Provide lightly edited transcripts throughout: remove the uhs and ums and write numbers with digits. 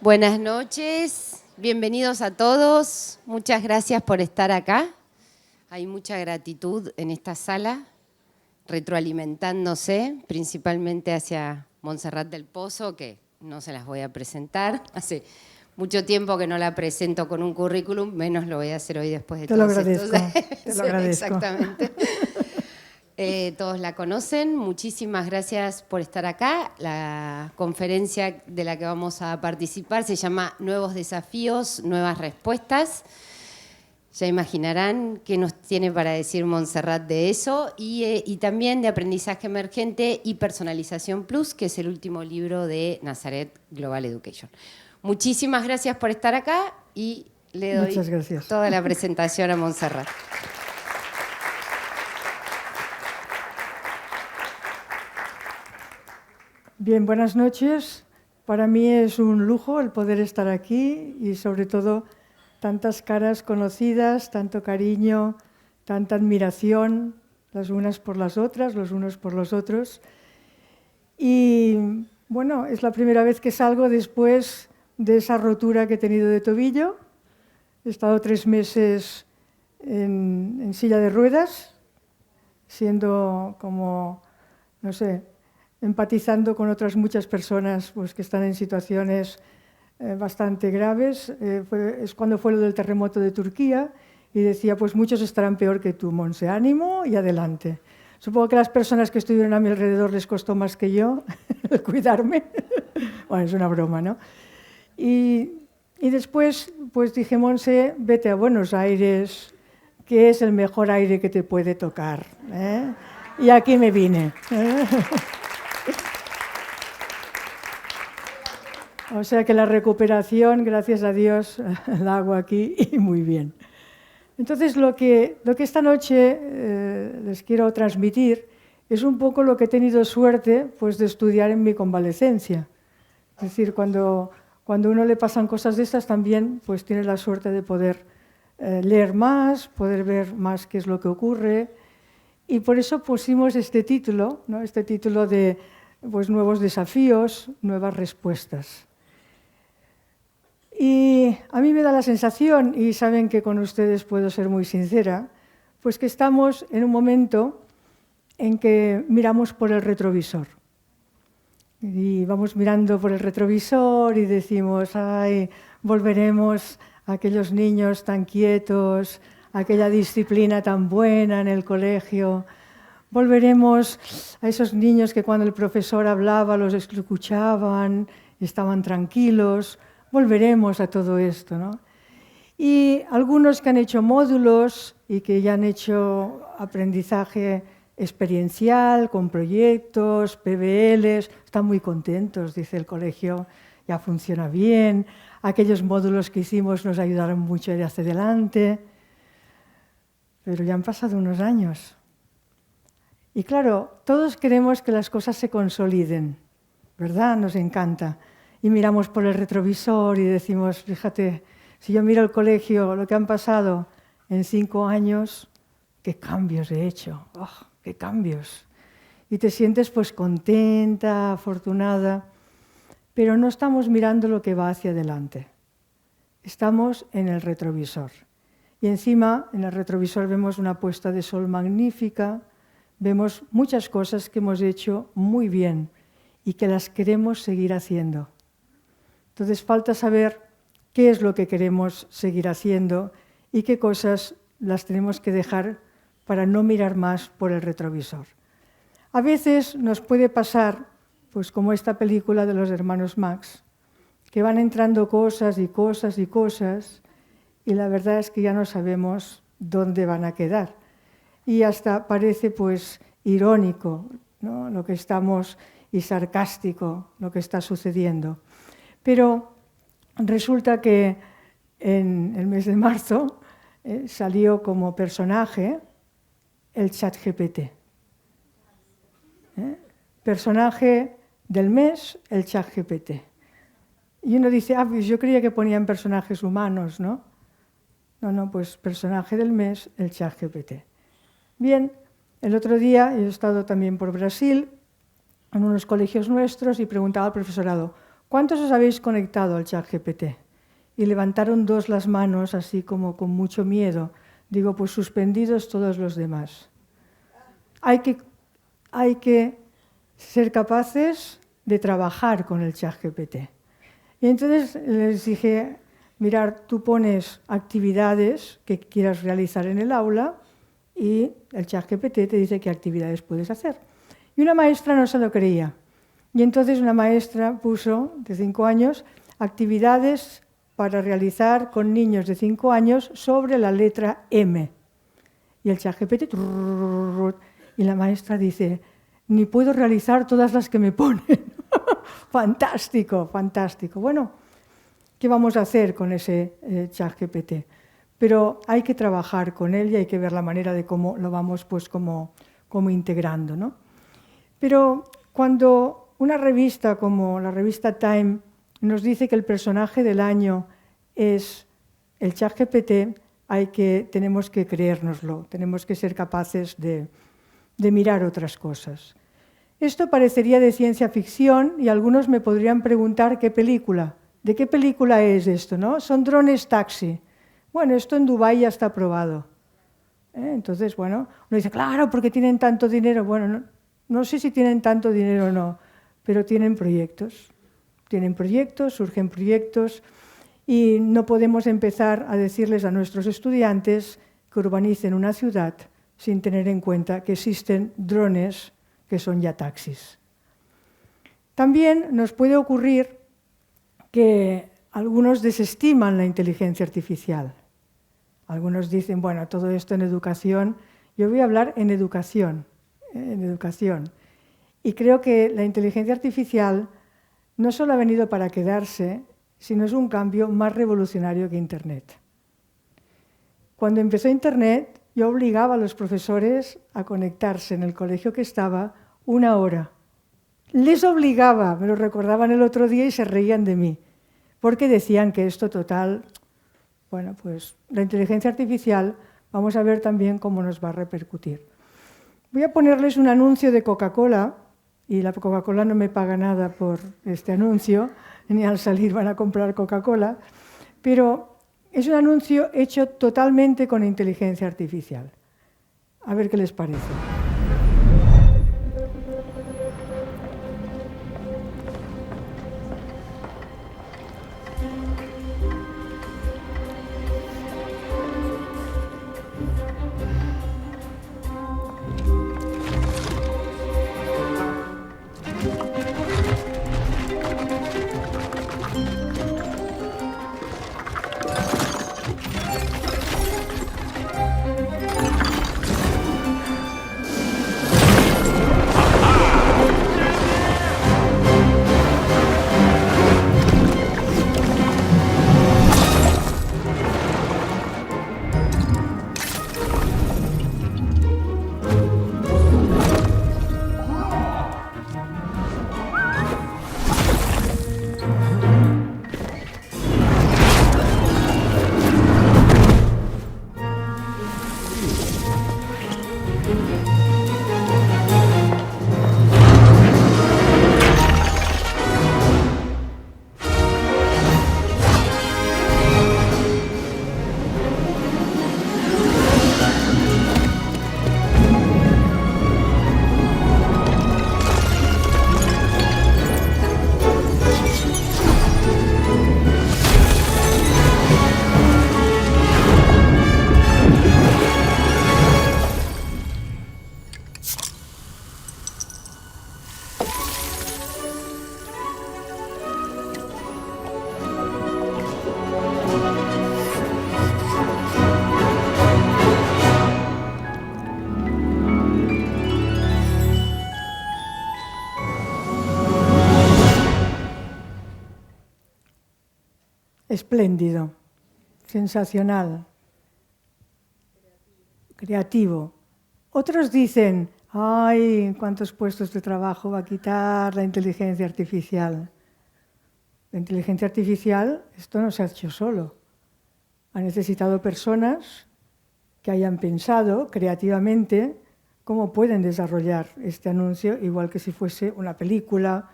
Buenas noches, bienvenidos a todos. Muchas gracias por estar acá. Hay mucha gratitud en esta sala, retroalimentándose, principalmente hacia Montserrat del Pozo, que no se las voy a presentar. Hace mucho tiempo que no la presento con un currículum, menos lo voy a hacer hoy después de todos estos años. Te lo agradezco. Exactamente. Todos la conocen, muchísimas gracias por estar acá. La conferencia de la que vamos a participar se llama Nuevos desafíos, nuevas respuestas. Ya imaginarán qué nos tiene para decir Montserrat de eso y también de aprendizaje emergente y personalización plus, que es el último libro de Nazaret Global Education. Muchísimas gracias por estar acá y le doy toda la presentación a Montserrat. Bien, buenas noches. Para mí es un lujo el poder estar aquí y sobre todo tantas caras conocidas, tanto cariño, tanta admiración, las unas por las otras, los unos por los otros. Y bueno, es la primera vez que salgo después de esa rotura que he tenido de tobillo. He estado 3 meses en silla de ruedas, siendo como, no sé, empatizando con otras muchas personas pues, que están en situaciones bastante graves. Es cuando fue lo del terremoto de Turquía y decía, pues muchos estarán peor que tú, Monse, ánimo y adelante. Supongo que a las personas que estuvieron a mi alrededor les costó más que yo cuidarme. Bueno, es una broma, ¿no? Y después pues dije, Monse, vete a Buenos Aires, que es el mejor aire que te puede tocar, ¿eh? Y aquí me vine. O sea que la recuperación, gracias a Dios, la hago aquí y muy bien. Entonces, lo que esta noche les quiero transmitir es un poco lo que he tenido suerte pues, de estudiar en mi convalecencia. Es decir, cuando a uno le pasan cosas de estas, también pues, tiene la suerte de poder leer más, poder ver más qué es lo que ocurre. Y por eso pusimos este título, ¿no? Este título de pues, Nuevos desafíos, nuevas respuestas. Y a mí me da la sensación, y saben que con ustedes puedo ser muy sincera, pues que estamos en un momento en que miramos por el retrovisor. Y vamos mirando por el retrovisor y decimos, ay, volveremos a aquellos niños tan quietos, a aquella disciplina tan buena en el colegio, volveremos a esos niños que cuando el profesor hablaba los escuchaban, estaban tranquilos. Volveremos a todo esto, ¿no? Y algunos que han hecho módulos y que ya han hecho aprendizaje experiencial, con proyectos, PBLs, están muy contentos, dice el colegio, ya funciona bien, aquellos módulos que hicimos nos ayudaron mucho a ir hacia adelante, pero ya han pasado unos años. Y claro, todos queremos que las cosas se consoliden, ¿verdad? Nos encanta. Y miramos por el retrovisor y decimos, fíjate, si yo miro el colegio, lo que han pasado en 5 años, qué cambios he hecho, ¡oh, qué cambios! Y te sientes pues contenta, afortunada, pero no estamos mirando lo que va hacia adelante. Estamos en el retrovisor. Y encima, en el retrovisor vemos una puesta de sol magnífica, vemos muchas cosas que hemos hecho muy bien y que las queremos seguir haciendo. Entonces falta saber qué es lo que queremos seguir haciendo y qué cosas las tenemos que dejar para no mirar más por el retrovisor. A veces nos puede pasar, pues como esta película de los hermanos Marx, que van entrando cosas y cosas y cosas y la verdad es que ya no sabemos dónde van a quedar. Y hasta parece pues irónico, ¿no? Lo que estamos y sarcástico lo que está sucediendo. Pero resulta que en el mes de marzo salió como personaje el ChatGPT. Personaje del mes, el ChatGPT. Y uno dice, pues yo creía que ponían personajes humanos, ¿no? No, pues personaje del mes, el ChatGPT. Bien, el otro día he estado también por Brasil, en unos colegios nuestros, y preguntaba al profesorado, ¿Cuántos os habéis conectado al ChatGPT? Y levantaron dos las manos, así como con mucho miedo. Digo, pues suspendidos todos los demás. Hay que ser capaces de trabajar con el ChatGPT. Y entonces les dije, mirar, tú pones actividades que quieras realizar en el aula y el ChatGPT te dice qué actividades puedes hacer. Y una maestra no se lo creía. Y entonces una maestra puso, de 5 años, actividades para realizar con niños de 5 años sobre la letra M. Y el ChatGPT, y la maestra dice, ni puedo realizar todas las que me ponen. Fantástico, fantástico. Bueno, ¿qué vamos a hacer con ese ChatGPT? Pero hay que trabajar con él y hay que ver la manera de cómo lo vamos pues, como integrando, ¿no? Pero cuando una revista como la revista Time nos dice que el personaje del año es el ChatGPT, tenemos que creérnoslo, tenemos que ser capaces de mirar otras cosas. Esto parecería de ciencia ficción y algunos me podrían preguntar qué película. ¿De qué película es esto, no? Son drones taxi. Bueno, esto en Dubái ya está aprobado. Entonces, bueno, uno dice, claro, porque tienen tanto dinero. Bueno, no sé si tienen tanto dinero o no, pero tienen proyectos. Tienen proyectos, surgen proyectos y no podemos empezar a decirles a nuestros estudiantes que urbanicen una ciudad sin tener en cuenta que existen drones que son ya taxis. También nos puede ocurrir que algunos desestiman la inteligencia artificial. Algunos dicen, bueno, todo esto en educación. Yo voy a hablar en educación. Y creo que la inteligencia artificial no solo ha venido para quedarse, sino es un cambio más revolucionario que Internet. Cuando empezó Internet, yo obligaba a los profesores a conectarse en el colegio que estaba 1 hora. Les obligaba, me lo recordaban el otro día y se reían de mí, porque decían que esto total, bueno, pues la inteligencia artificial, vamos a ver también cómo nos va a repercutir. Voy a ponerles un anuncio de Coca-Cola, y la Coca-Cola no me paga nada por este anuncio, ni al salir van a comprar Coca-Cola, pero es un anuncio hecho totalmente con inteligencia artificial. A ver qué les parece. Espléndido, sensacional, creativo. Otros dicen, ay, cuántos puestos de trabajo va a quitar la inteligencia artificial. La inteligencia artificial, esto no se ha hecho solo. Ha necesitado personas que hayan pensado creativamente cómo pueden desarrollar este anuncio, igual que si fuese una película,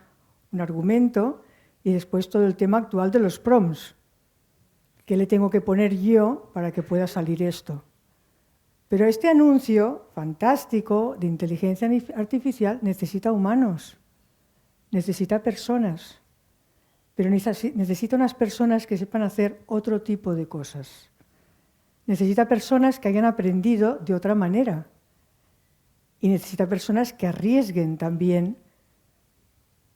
un argumento, Y después todo el tema actual de los prompts. ¿Qué le tengo que poner yo para que pueda salir esto? Pero este anuncio fantástico de inteligencia artificial necesita humanos, necesita personas, pero necesita unas personas que sepan hacer otro tipo de cosas. Necesita personas que hayan aprendido de otra manera. Y necesita personas que arriesguen también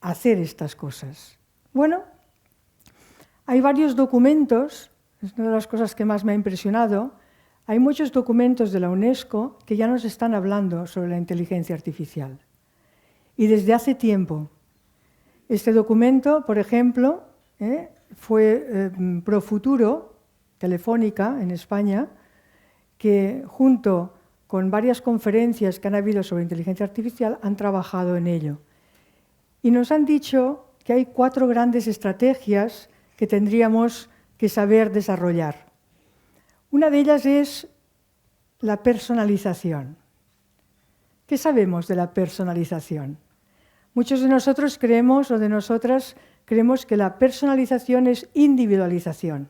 a hacer estas cosas. Bueno, hay varios documentos, es una de las cosas que más me ha impresionado. Hay muchos documentos de la UNESCO que ya nos están hablando sobre la inteligencia artificial. Y desde hace tiempo. Este documento, por ejemplo, fue Profuturo, Telefónica, en España, que junto con varias conferencias que han habido sobre inteligencia artificial han trabajado en ello. Y nos han dicho que hay 4 grandes estrategias que tendríamos que saber desarrollar. Una de ellas es la personalización. ¿Qué sabemos de la personalización? Muchos de nosotros creemos, o de nosotras, creemos que la personalización es individualización.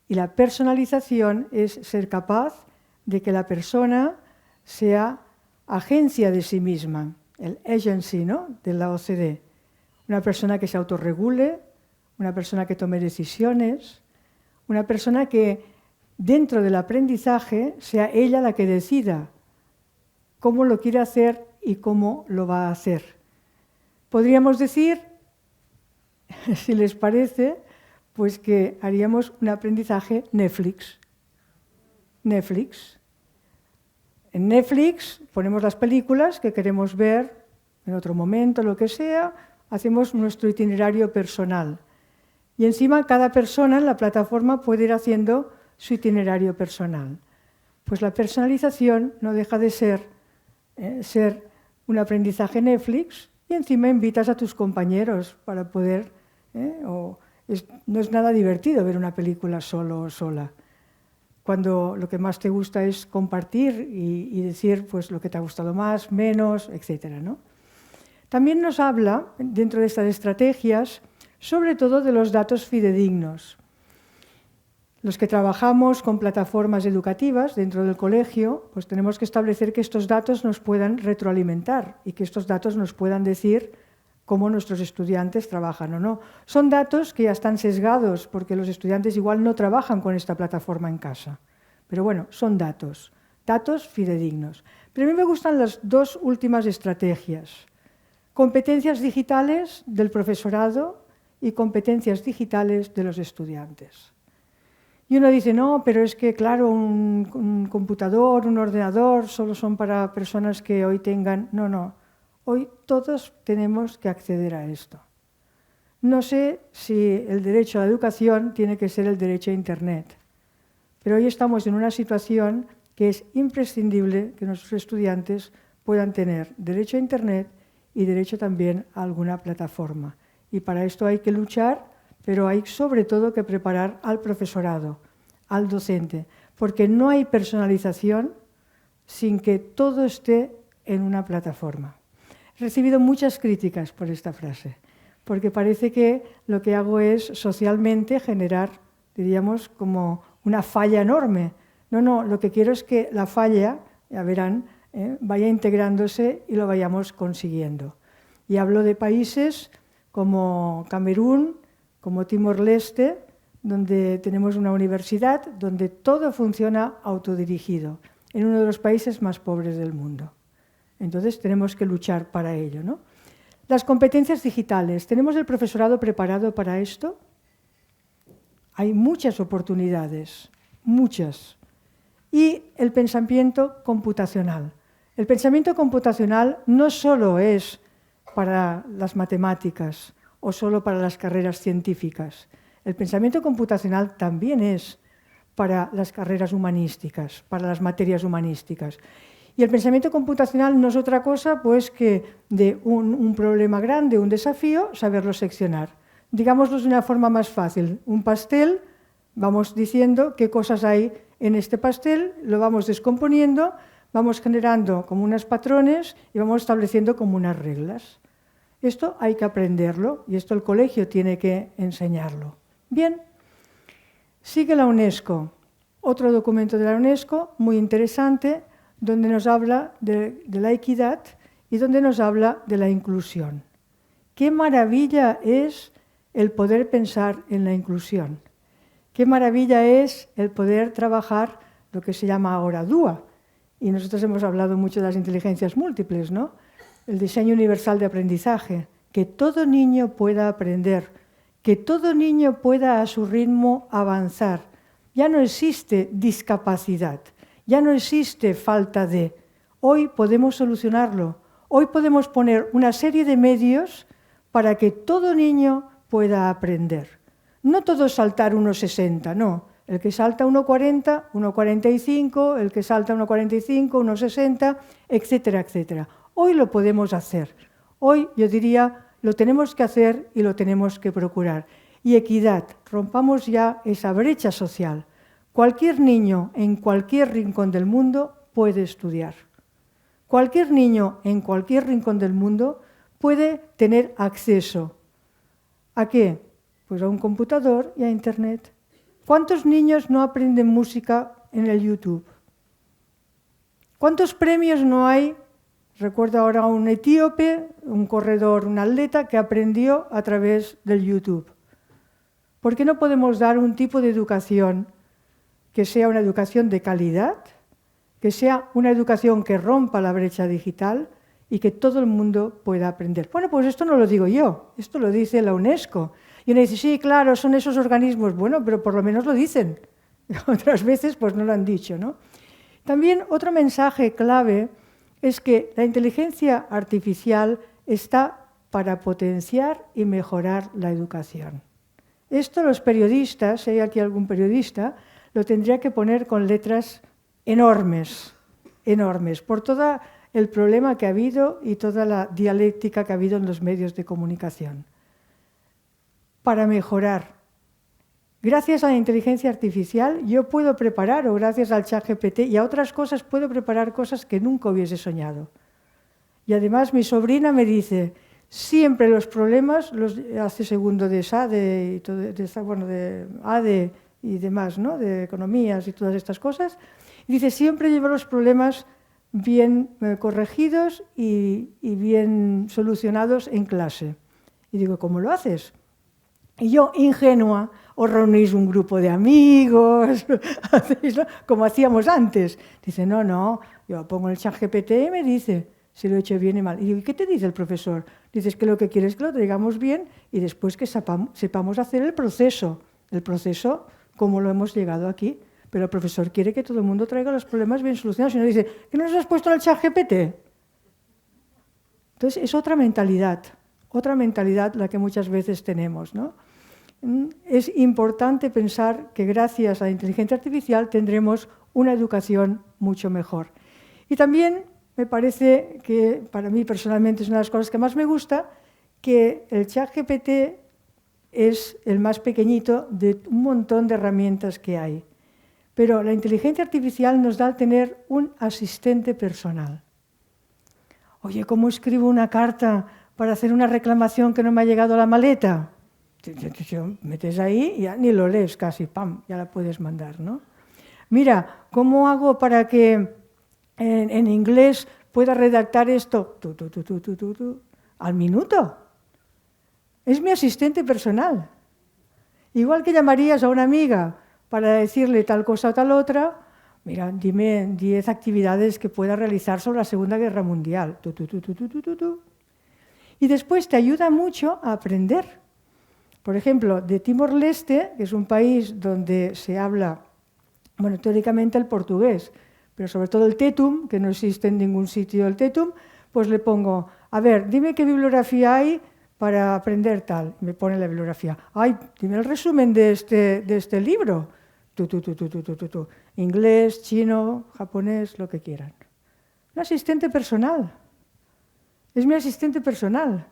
Y la personalización es ser capaz de que la persona sea agencia de sí misma, el agency, ¿no?, de la OCDE. Una persona que se autorregule, una persona que tome decisiones, una persona que dentro del aprendizaje sea ella la que decida cómo lo quiere hacer y cómo lo va a hacer. Podríamos decir, si les parece, pues que haríamos un aprendizaje Netflix. Netflix. En Netflix ponemos las películas que queremos ver en otro momento, lo que sea, hacemos nuestro itinerario personal. Y encima cada persona en la plataforma puede ir haciendo su itinerario personal. Pues la personalización no deja de ser un aprendizaje Netflix y encima invitas a tus compañeros para poder... no es nada divertido ver una película solo o sola. Cuando lo que más te gusta es compartir y decir pues, lo que te ha gustado más, menos, etc., ¿no? También nos habla, dentro de estas estrategias, sobre todo de los datos fidedignos. Los que trabajamos con plataformas educativas dentro del colegio, pues tenemos que establecer que estos datos nos puedan retroalimentar y que estos datos nos puedan decir cómo nuestros estudiantes trabajan o no. Son datos que ya están sesgados porque los estudiantes igual no trabajan con esta plataforma en casa. Pero bueno, son datos fidedignos. Pero a mí me gustan las 2 últimas estrategias. Competencias digitales del profesorado y competencias digitales de los estudiantes. Y uno dice, no, pero es que, claro, un computador, un ordenador, solo son para personas que hoy tengan... No. Hoy todos tenemos que acceder a esto. No sé si el derecho a la educación tiene que ser el derecho a Internet, pero hoy estamos en una situación que es imprescindible que nuestros estudiantes puedan tener derecho a Internet y derecho también a alguna plataforma. Y para esto hay que luchar, pero hay sobre todo que preparar al profesorado, al docente, porque no hay personalización sin que todo esté en una plataforma. He recibido muchas críticas por esta frase, porque parece que lo que hago es socialmente generar, diríamos, como una falla enorme. No, lo que quiero es que la falla, ya verán, vaya integrándose y lo vayamos consiguiendo. Y hablo de países como Camerún, como Timor-Leste, donde tenemos una universidad donde todo funciona autodirigido, en uno de los países más pobres del mundo. Entonces tenemos que luchar para ello, ¿no? Las competencias digitales. ¿Tenemos el profesorado preparado para esto? Hay muchas oportunidades, muchas. Y el pensamiento computacional. El pensamiento computacional no solo es para las matemáticas o solo para las carreras científicas. El pensamiento computacional también es para las carreras humanísticas, para las materias humanísticas. Y el pensamiento computacional no es otra cosa pues, que de un problema grande, un desafío, saberlo seccionar. Digámoslo de una forma más fácil. Un pastel, vamos diciendo qué cosas hay en este pastel, lo vamos descomponiendo, vamos generando como unos patrones y vamos estableciendo como unas reglas. Esto hay que aprenderlo y esto el colegio tiene que enseñarlo. Bien, sigue la UNESCO. Otro documento de la UNESCO muy interesante donde nos habla de la equidad y donde nos habla de la inclusión. Qué maravilla es el poder pensar en la inclusión. Qué maravilla es el poder trabajar lo que se llama ahora DUA. Y nosotros hemos hablado mucho de las inteligencias múltiples, ¿no? El diseño universal de aprendizaje, que todo niño pueda aprender, que todo niño pueda a su ritmo avanzar. Ya no existe discapacidad, ya no existe falta de. Hoy podemos solucionarlo, hoy podemos poner una serie de medios para que todo niño pueda aprender. No todo saltar 1,60, no. El que salta 1,40, 1,45, el que salta 1,45, 1,60, etcétera, etcétera. Hoy lo podemos hacer. Hoy, yo diría, lo tenemos que hacer y lo tenemos que procurar. Y equidad, rompamos ya esa brecha social. Cualquier niño en cualquier rincón del mundo puede estudiar. Cualquier niño en cualquier rincón del mundo puede tener acceso. ¿A qué? Pues a un computador y a Internet. ¿Cuántos niños no aprenden música en el YouTube? ¿Cuántos premios no hay? Recuerdo ahora a un etíope, un corredor, un atleta que aprendió a través del YouTube. ¿Por qué no podemos dar un tipo de educación que sea una educación de calidad, que sea una educación que rompa la brecha digital y que todo el mundo pueda aprender? Bueno, pues esto no lo digo yo, esto lo dice la UNESCO. Y uno dice, sí, claro, son esos organismos. Bueno, pero por lo menos lo dicen. Otras veces pues no lo han dicho, ¿no? También otro mensaje clave es que la inteligencia artificial está para potenciar y mejorar la educación. Esto los periodistas, si hay aquí algún periodista, lo tendría que poner con letras enormes, enormes, por todo el problema que ha habido y toda la dialéctica que ha habido en los medios de comunicación. Para mejorar. Gracias a la inteligencia artificial yo puedo preparar, o gracias al ChatGPT y a otras cosas, puedo preparar cosas que nunca hubiese soñado. Y además mi sobrina me dice, siempre los problemas, los hace segundo de SADE, y todo, de ADE y demás, ¿no? De economías y todas estas cosas, y dice, siempre llevo los problemas bien corregidos y bien solucionados en clase. Y digo, ¿cómo lo haces? Y yo, ingenua, os reunís un grupo de amigos, hacéis, ¿no? Como hacíamos antes. Dice, no, yo pongo el ChatGPT y me dice si lo he hecho bien y mal. Y digo, ¿y qué te dice el profesor? Dices que lo que quieres es que lo traigamos bien y después que sepamos hacer el proceso como lo hemos llegado aquí. Pero el profesor quiere que todo el mundo traiga los problemas bien solucionados. Y no dice, ¿qué nos has puesto en el ChatGPT? Entonces, es otra mentalidad la que muchas veces tenemos, ¿no? Es importante pensar que gracias a la inteligencia artificial tendremos una educación mucho mejor. Y también me parece que, para mí personalmente es una de las cosas que más me gusta, que el ChatGPT es el más pequeñito de un montón de herramientas que hay. Pero la inteligencia artificial nos da al tener un asistente personal. Oye, ¿cómo escribo una carta para hacer una reclamación que no me ha llegado a la maleta? Metes ahí y ya ni lo lees casi, ¡pam!, ya la puedes mandar, ¿no? Mira, ¿cómo hago para que en inglés pueda redactar esto? Al minuto. Es mi asistente personal. Igual que llamarías a una amiga para decirle tal cosa o tal otra, mira, dime 10 actividades que pueda realizar sobre la Segunda Guerra Mundial. Y después te ayuda mucho a aprender. Por ejemplo, de Timor-Leste, que es un país donde se habla, bueno, teóricamente el portugués, pero sobre todo el tetum, que no existe en ningún sitio el tetum, pues le pongo, a ver, dime qué bibliografía hay para aprender tal. Y me pone la bibliografía. Ay, dime el resumen de este libro. Inglés, chino, japonés, lo que quieran. Un asistente personal. Es mi asistente personal.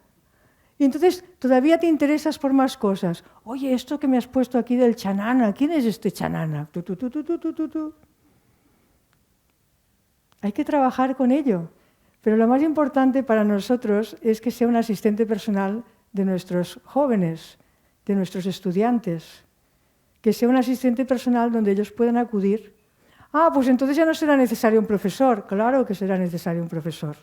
Y entonces todavía te interesas por más cosas. Oye, esto que me has puesto aquí del chanana, ¿quién es este chanana? Hay que trabajar con ello. Pero lo más importante para nosotros es que sea un asistente personal de nuestros jóvenes, de nuestros estudiantes, que sea un asistente personal donde ellos puedan acudir. Ah, pues entonces ya no será necesario un profesor. Claro que será necesario un profesor.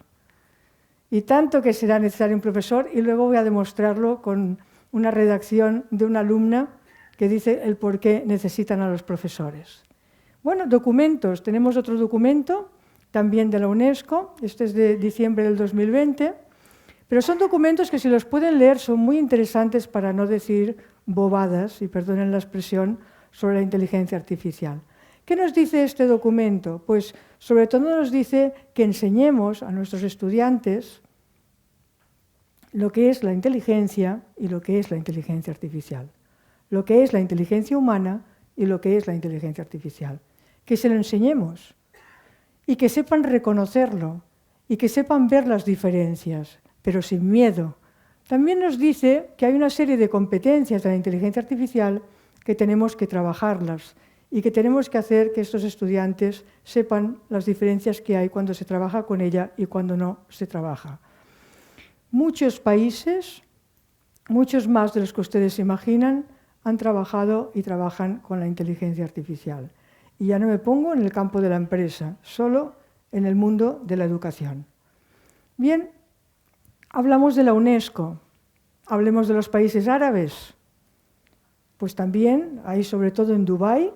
Y tanto que será necesario un profesor, y luego voy a demostrarlo con una redacción de una alumna que dice el por qué necesitan a los profesores. Bueno, documentos. Tenemos otro documento, también de la UNESCO, este es de diciembre del 2020, pero son documentos que si los pueden leer son muy interesantes para no decir bobadas, y perdonen la expresión, sobre la inteligencia artificial. ¿Qué nos dice este documento? Pues sobre todo nos dice que enseñemos a nuestros estudiantes lo que es la inteligencia y lo que es la inteligencia artificial, lo que es la inteligencia humana y lo que es la inteligencia artificial. Que se lo enseñemos y que sepan reconocerlo y que sepan ver las diferencias, pero sin miedo. También nos dice que hay una serie de competencias de la inteligencia artificial que tenemos que trabajarlas y que tenemos que hacer que estos estudiantes sepan las diferencias que hay cuando se trabaja con ella y cuando no se trabaja. Muchos países, muchos más de los que ustedes imaginan, han trabajado y trabajan con la inteligencia artificial. Y ya no me pongo en el campo de la empresa, solo en el mundo de la educación. Bien, hablamos de la UNESCO, hablemos de los países árabes. Pues también, hay sobre todo en Dubái,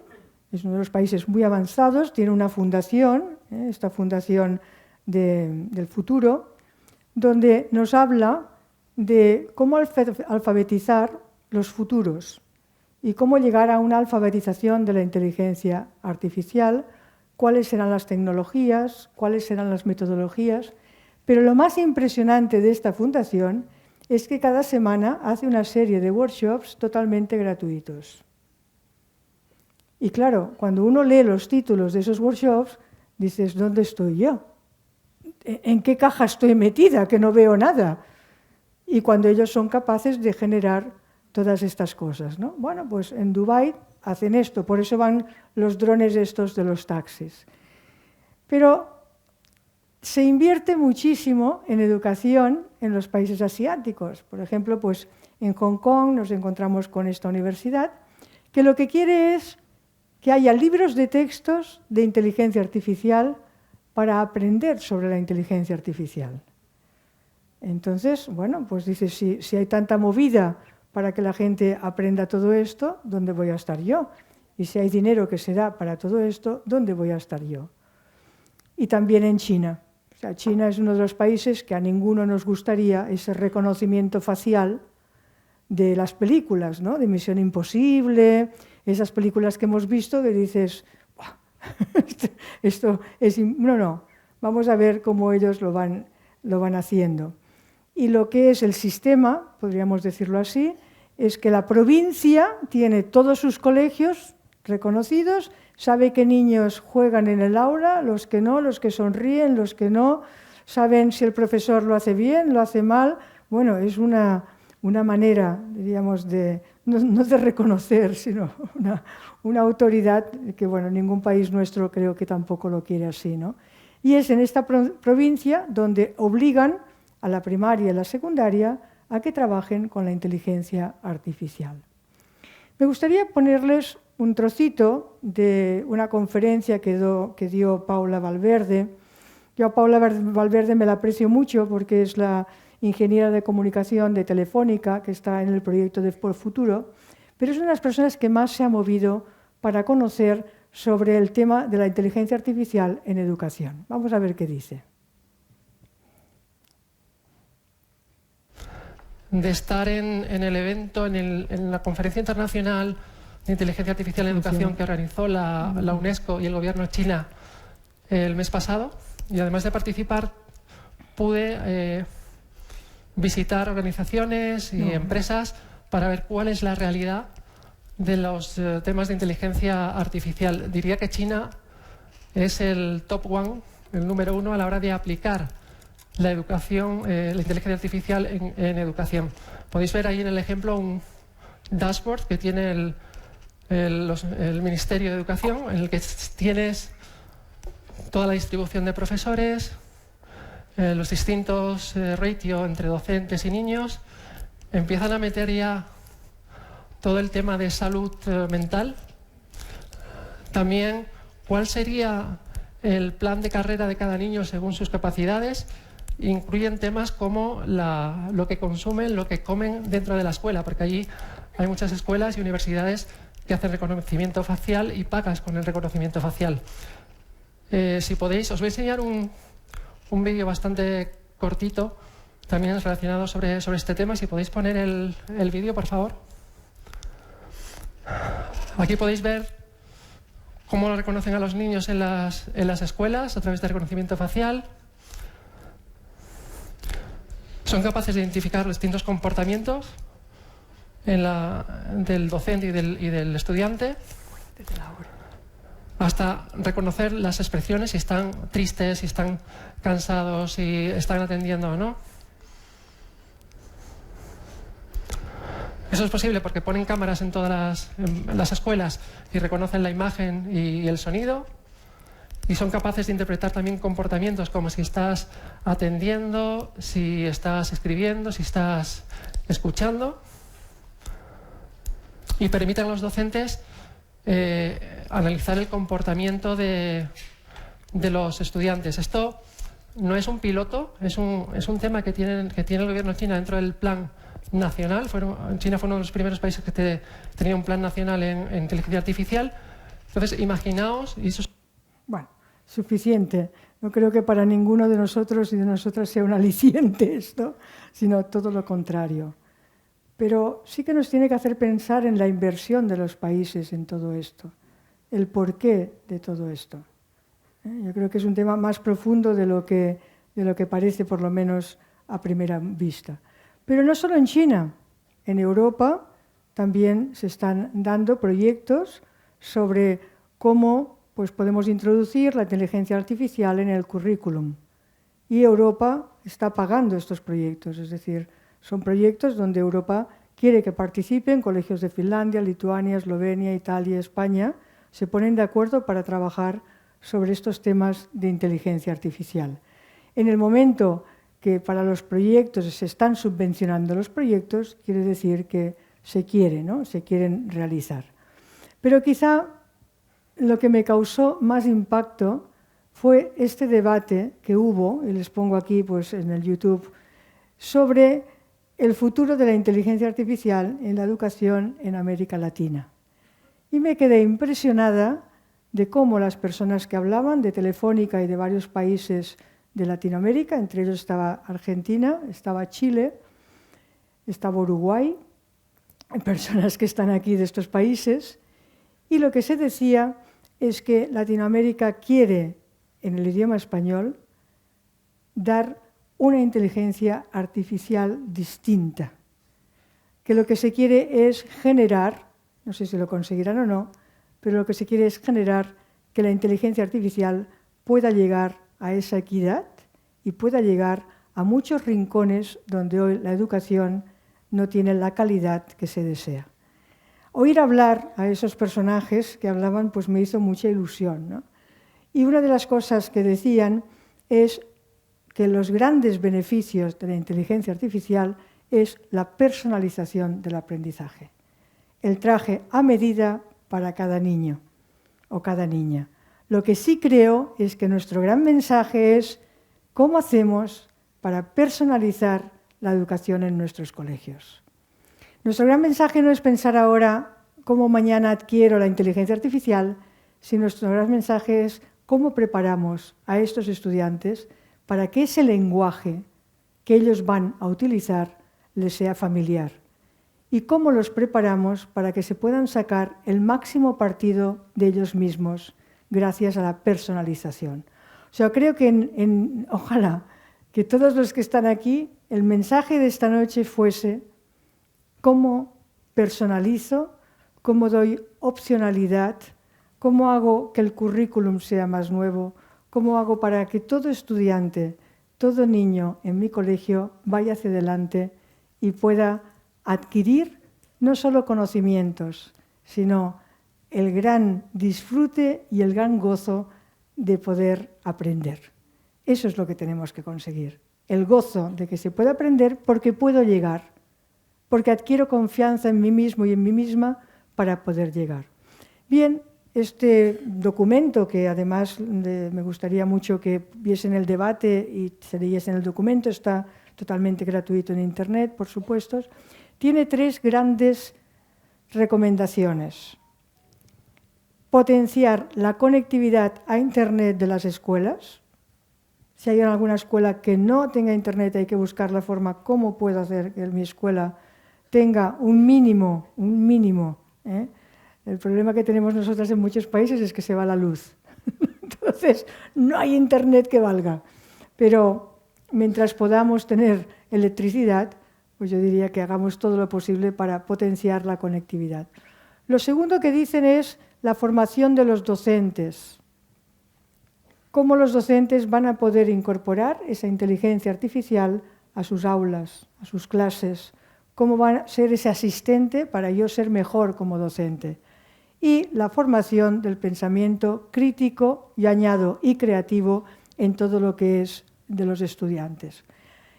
es uno de los países muy avanzados, tiene una fundación, esta fundación del futuro, donde nos habla de cómo alfabetizar los futuros y cómo llegar a una alfabetización de la inteligencia artificial, cuáles serán las tecnologías, cuáles serán las metodologías. Pero lo más impresionante de esta fundación es que cada semana hace una serie de workshops totalmente gratuitos. Y claro, cuando uno lee los títulos de esos workshops, dices, ¿dónde estoy yo? ¿En qué caja estoy metida? Que no veo nada. Y cuando ellos son capaces de generar todas estas cosas, ¿no? Bueno, pues en Dubái hacen esto, por eso van los drones estos de los taxis. Pero se invierte muchísimo en educación en los países asiáticos. Por ejemplo, pues en Hong Kong nos encontramos con esta universidad, que lo que quiere es que haya libros de textos de inteligencia artificial para aprender sobre la inteligencia artificial. Entonces, bueno, pues dice, si hay tanta movida para que la gente aprenda todo esto, ¿dónde voy a estar yo? Y si hay dinero que se da para todo esto, ¿dónde voy a estar yo? Y también en China. O sea, China es uno de los países que a ninguno nos gustaría ese reconocimiento facial de las películas, ¿no? De Misión Imposible, esas películas que hemos visto que dices, esto es... No, vamos a ver cómo ellos lo van haciendo. Y lo que es el sistema, podríamos decirlo así, es que la provincia tiene todos sus colegios reconocidos, sabe qué niños juegan en el aula, los que no, los que sonríen, los que no, saben si el profesor lo hace bien, lo hace mal. Bueno, es una manera, diríamos, no de reconocer, sino una autoridad que, bueno, ningún país nuestro creo que tampoco lo quiere así, ¿no? Y es en esta provincia donde obligan a la primaria y a la secundaria a que trabajen con la inteligencia artificial. Me gustaría ponerles un trocito de una conferencia que dio Paula Valverde. Yo a Paula Valverde me la aprecio mucho porque es la ingeniera de comunicación de Telefónica, que está en el proyecto de Por Futuro, pero es una de las personas que más se ha movido para conocer sobre el tema de la inteligencia artificial en educación. Vamos a ver qué dice. De estar en el evento, en la Conferencia Internacional de Inteligencia Artificial en Educación que organizó la UNESCO y el gobierno de China el mes pasado, y además de participar pude visitar organizaciones y empresas para ver cuál es la realidad de los temas de inteligencia artificial. Diría que China es el top one, el número uno a la hora de aplicar la educación, la inteligencia artificial en educación. Podéis ver ahí en el ejemplo un dashboard que tiene el Ministerio de Educación, en el que tienes toda la distribución de profesores, los distintos ratios entre docentes y niños, empiezan a meter ya todo el tema de salud mental. También, ¿cuál sería el plan de carrera de cada niño según sus capacidades? Incluyen temas como lo que consumen, lo que comen dentro de la escuela, porque allí hay muchas escuelas y universidades que hacen reconocimiento facial y pagas con el reconocimiento facial. Si podéis, os voy a enseñar un vídeo bastante cortito, también relacionado sobre este tema. Si podéis poner el vídeo, por favor. Aquí podéis ver cómo reconocen a los niños en las escuelas a través de reconocimiento facial. Son capaces de identificar los distintos comportamientos del docente y del estudiante, hasta reconocer las expresiones, si están tristes, si están cansados, si están atendiendo o no. Eso es posible porque ponen cámaras en todas las escuelas y reconocen la imagen y el sonido, y son capaces de interpretar también comportamientos como si estás atendiendo, si estás escribiendo, si estás escuchando, y permiten a los docentes analizar el comportamiento de los estudiantes. Esto no es un piloto, es un tema que tiene el gobierno chino dentro del plan nacional. China fue uno de los primeros países que tenía un plan nacional en inteligencia artificial. Entonces, imaginaos... Bueno, suficiente. No creo que para ninguno de nosotros y de nosotras sea un aliciente esto, sino todo lo contrario. Pero sí que nos tiene que hacer pensar en la inversión de los países en todo esto, el porqué de todo esto. Yo creo que es un tema más profundo de lo que parece, por lo menos a primera vista. Pero no solo en China, en Europa también se están dando proyectos sobre cómo podemos introducir la inteligencia artificial en el currículum. Y Europa está pagando estos proyectos, es decir, son proyectos donde Europa quiere que participen colegios de Finlandia, Lituania, Eslovenia, Italia, España, se ponen de acuerdo para trabajar sobre estos temas de inteligencia artificial. En el momento que para los proyectos se están subvencionando los proyectos, quiere decir que se quiere, ¿no? Se quieren realizar. Pero quizá lo que me causó más impacto fue este debate que hubo, y les pongo aquí en el YouTube, sobre el futuro de la inteligencia artificial en la educación en América Latina. Y me quedé impresionada de cómo las personas que hablaban de Telefónica y de varios países de Latinoamérica, entre ellos estaba Argentina, estaba Chile, estaba Uruguay, personas que están aquí de estos países, y lo que se decía es que Latinoamérica quiere, en el idioma español, dar una inteligencia artificial distinta, que lo que se quiere es generar, no sé si lo conseguirán o no, pero lo que se quiere es generar que la inteligencia artificial pueda llegar a esa equidad y pueda llegar a muchos rincones donde hoy la educación no tiene la calidad que se desea. Oír hablar a esos personajes que hablaban me hizo mucha ilusión, ¿no? Y una de las cosas que decían es que los grandes beneficios de la inteligencia artificial es la personalización del aprendizaje, el traje a medida para cada niño o cada niña. Lo que sí creo es que nuestro gran mensaje es cómo hacemos para personalizar la educación en nuestros colegios. Nuestro gran mensaje no es pensar ahora cómo mañana adquiero la inteligencia artificial, sino nuestro gran mensaje es cómo preparamos a estos estudiantes para que ese lenguaje que ellos van a utilizar les sea familiar. Y cómo los preparamos para que se puedan sacar el máximo partido de ellos mismos gracias a la personalización. O sea, creo que ojalá que todos los que están aquí, el mensaje de esta noche fuese cómo personalizo, cómo doy opcionalidad, cómo hago que el currículum sea más nuevo, cómo hago para que todo estudiante, todo niño en mi colegio vaya hacia adelante y pueda adquirir no solo conocimientos, sino el gran disfrute y el gran gozo de poder aprender. Eso es lo que tenemos que conseguir. El gozo de que se puede aprender porque puedo llegar, porque adquiero confianza en mí mismo y en mí misma para poder llegar. Bien, este documento, que además me gustaría mucho que viesen el debate y se leyesen el documento, está totalmente gratuito en Internet, por supuesto, tiene 3 grandes recomendaciones. Potenciar la conectividad a Internet de las escuelas. Si hay alguna escuela que no tenga Internet, hay que buscar la forma cómo puedo hacer que mi escuela tenga un mínimo. El problema que tenemos nosotras en muchos países es que se va la luz. Entonces, no hay Internet que valga. Pero mientras podamos tener electricidad, pues yo diría que hagamos todo lo posible para potenciar la conectividad. Lo segundo que dicen es la formación de los docentes. Cómo los docentes van a poder incorporar esa inteligencia artificial a sus aulas, a sus clases. Cómo va a ser ese asistente para yo ser mejor como docente. Y la formación del pensamiento crítico, y añado, y creativo en todo lo que es de los estudiantes.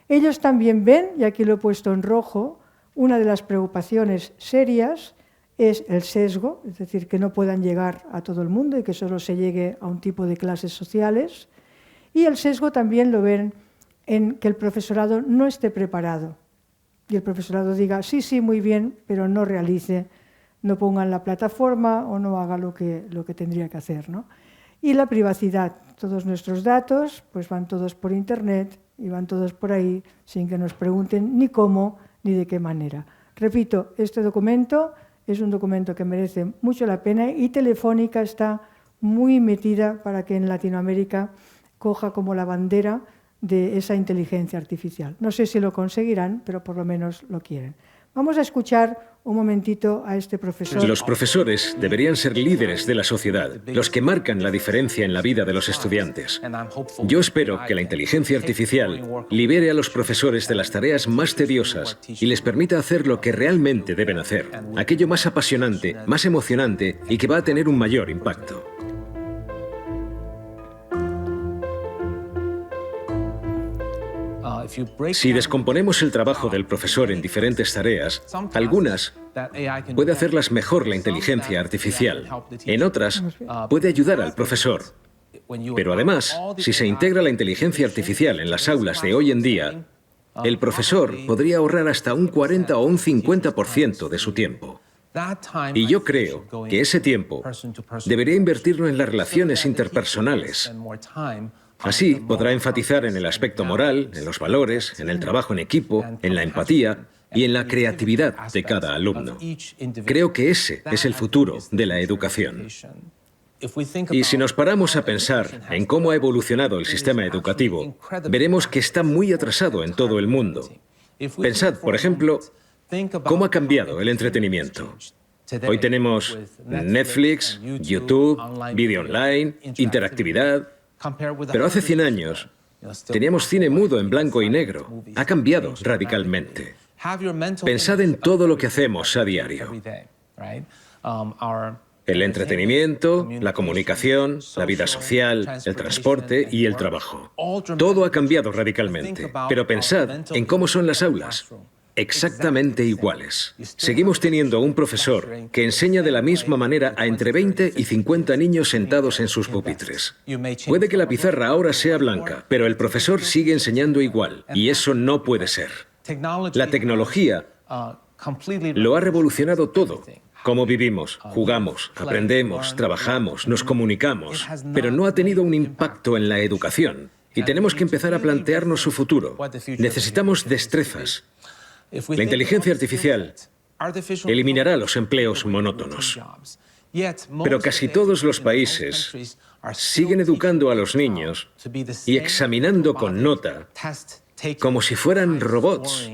Ellos también ven, y aquí lo he puesto en rojo, una de las preocupaciones serias es el sesgo, es decir, que no puedan llegar a todo el mundo y que solo se llegue a un tipo de clases sociales. Y el sesgo también lo ven en que el profesorado no esté preparado. Y el profesorado diga, sí, muy bien, pero no realice, no ponga en la plataforma o no haga lo que tendría que hacer, ¿no? Y la privacidad. Todos nuestros datos pues van todos por Internet y van todos por ahí sin que nos pregunten ni cómo ni de qué manera. Repito, este documento es un documento que merece mucho la pena y Telefónica está muy metida para que en Latinoamérica coja como la bandera de esa inteligencia artificial. No sé si lo conseguirán, pero por lo menos lo quieren. Vamos a escuchar un momentito a este profesor. Los profesores deberían ser líderes de la sociedad, los que marcan la diferencia en la vida de los estudiantes. Yo espero que la inteligencia artificial libere a los profesores de las tareas más tediosas y les permita hacer lo que realmente deben hacer, aquello más apasionante, más emocionante y que va a tener un mayor impacto. Si descomponemos el trabajo del profesor en diferentes tareas, algunas puede hacerlas mejor la inteligencia artificial, en otras puede ayudar al profesor. Pero además, si se integra la inteligencia artificial en las aulas de hoy en día, el profesor podría ahorrar hasta un 40 o un 50% de su tiempo. Y yo creo que ese tiempo debería invertirlo en las relaciones interpersonales. Así podrá enfatizar en el aspecto moral, en los valores, en el trabajo en equipo, en la empatía y en la creatividad de cada alumno. Creo que ese es el futuro de la educación. Y si nos paramos a pensar en cómo ha evolucionado el sistema educativo, veremos que está muy atrasado en todo el mundo. Pensad, por ejemplo, cómo ha cambiado el entretenimiento. Hoy tenemos Netflix, YouTube, vídeo online, interactividad. Pero hace 100 años teníamos cine mudo en blanco y negro. Ha cambiado radicalmente. Pensad en todo lo que hacemos a diario. El entretenimiento, la comunicación, la vida social, el transporte y el trabajo. Todo ha cambiado radicalmente. Pero pensad en cómo son las aulas. Exactamente iguales. Seguimos teniendo un profesor que enseña de la misma manera a entre 20 y 50 niños sentados en sus pupitres. Puede que la pizarra ahora sea blanca, pero el profesor sigue enseñando igual, y eso no puede ser. La tecnología lo ha revolucionado todo. Cómo vivimos, jugamos, aprendemos, trabajamos, nos comunicamos, pero no ha tenido un impacto en la educación. Y tenemos que empezar a plantearnos su futuro. Necesitamos destrezas. La inteligencia artificial eliminará los empleos monótonos. Pero casi todos los países siguen educando a los niños y examinando con nota como si fueran robots.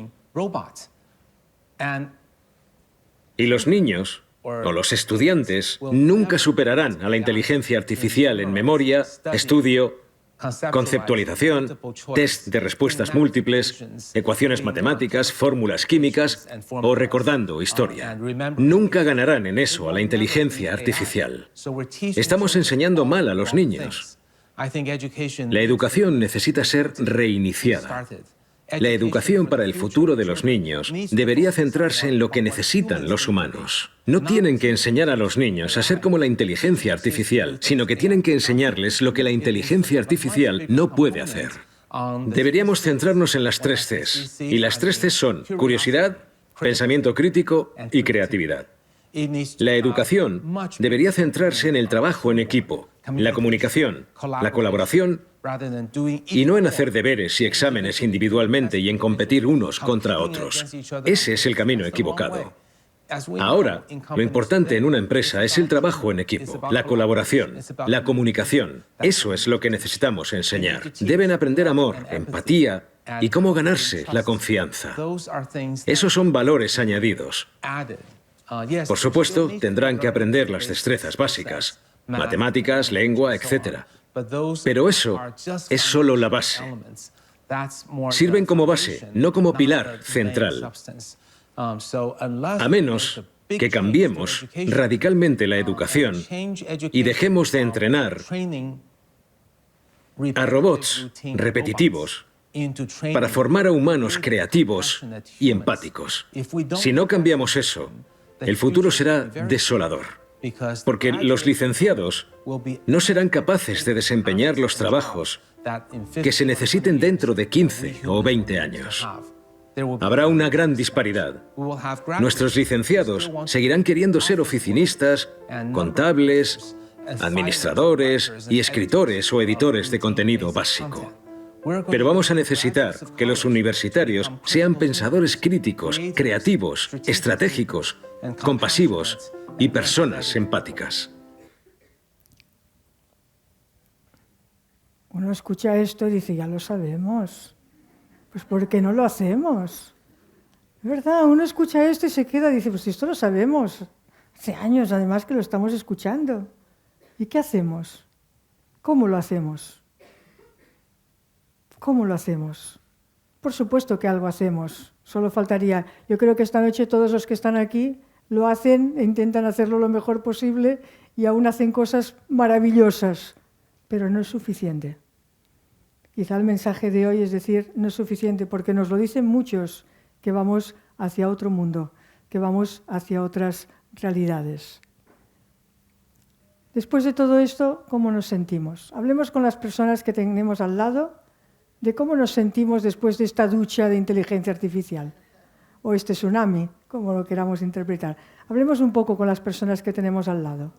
Y los niños o los estudiantes nunca superarán a la inteligencia artificial en memoria, estudio, conceptualización, test de respuestas múltiples, ecuaciones matemáticas, fórmulas químicas o recordando historia. Nunca ganarán en eso a la inteligencia artificial. Estamos enseñando mal a los niños. La educación necesita ser reiniciada. La educación para el futuro de los niños debería centrarse en lo que necesitan los humanos. No tienen que enseñar a los niños a ser como la inteligencia artificial, sino que tienen que enseñarles lo que la inteligencia artificial no puede hacer. Deberíamos centrarnos en las 3 Cs. Y las 3 Cs son curiosidad, pensamiento crítico y creatividad. La educación debería centrarse en el trabajo en equipo, la comunicación, la colaboración y no en hacer deberes y exámenes individualmente y en competir unos contra otros. Ese es el camino equivocado. Ahora, lo importante en una empresa es el trabajo en equipo, la colaboración, la comunicación. Eso es lo que necesitamos enseñar. Deben aprender amor, empatía y cómo ganarse la confianza. Esos son valores añadidos. Por supuesto, tendrán que aprender las destrezas básicas, matemáticas, lengua, etc. Pero eso es solo la base. Sirven como base, no como pilar central. A menos que cambiemos radicalmente la educación y dejemos de entrenar a robots repetitivos para formar a humanos creativos y empáticos. Si no cambiamos eso, el futuro será desolador, porque los licenciados no serán capaces de desempeñar los trabajos que se necesiten dentro de 15 o 20 años. Habrá una gran disparidad. Nuestros licenciados seguirán queriendo ser oficinistas, contables, administradores y escritores o editores de contenido básico. Pero vamos a necesitar que los universitarios sean pensadores críticos, creativos, estratégicos, compasivos y personas empáticas. Uno escucha esto y dice, ya lo sabemos. Pues ¿por qué no lo hacemos? Es verdad, uno escucha esto y se queda y dice, pues esto lo sabemos. Hace años además que lo estamos escuchando. ¿Y qué hacemos? ¿Cómo lo hacemos? ¿Cómo lo hacemos? Por supuesto que algo hacemos, solo faltaría. Yo creo que esta noche todos los que están aquí lo hacen e intentan hacerlo lo mejor posible y aún hacen cosas maravillosas, pero no es suficiente. Quizá el mensaje de hoy es decir, no es suficiente, porque nos lo dicen muchos, que vamos hacia otro mundo, que vamos hacia otras realidades. Después de todo esto, ¿cómo nos sentimos? Hablemos con las personas que tenemos al lado de cómo nos sentimos después de esta ducha de inteligencia artificial, o este tsunami, como lo queramos interpretar. Hablemos un poco con las personas que tenemos al lado.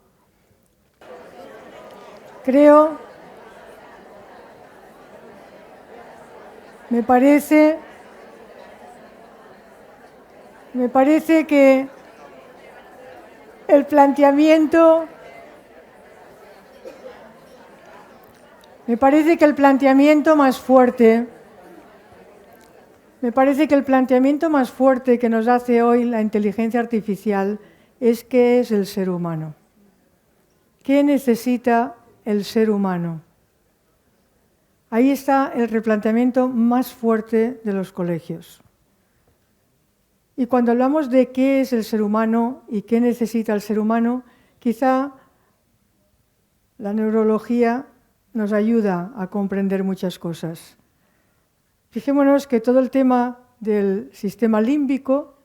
Me parece que el planteamiento más fuerte que nos hace hoy la inteligencia artificial es ¿qué es el ser humano? ¿Qué necesita el ser humano? Ahí está el replanteamiento más fuerte de los colegios. Y cuando hablamos de qué es el ser humano y qué necesita el ser humano, quizá la neurología nos ayuda a comprender muchas cosas. Fijémonos que todo el tema del sistema límbico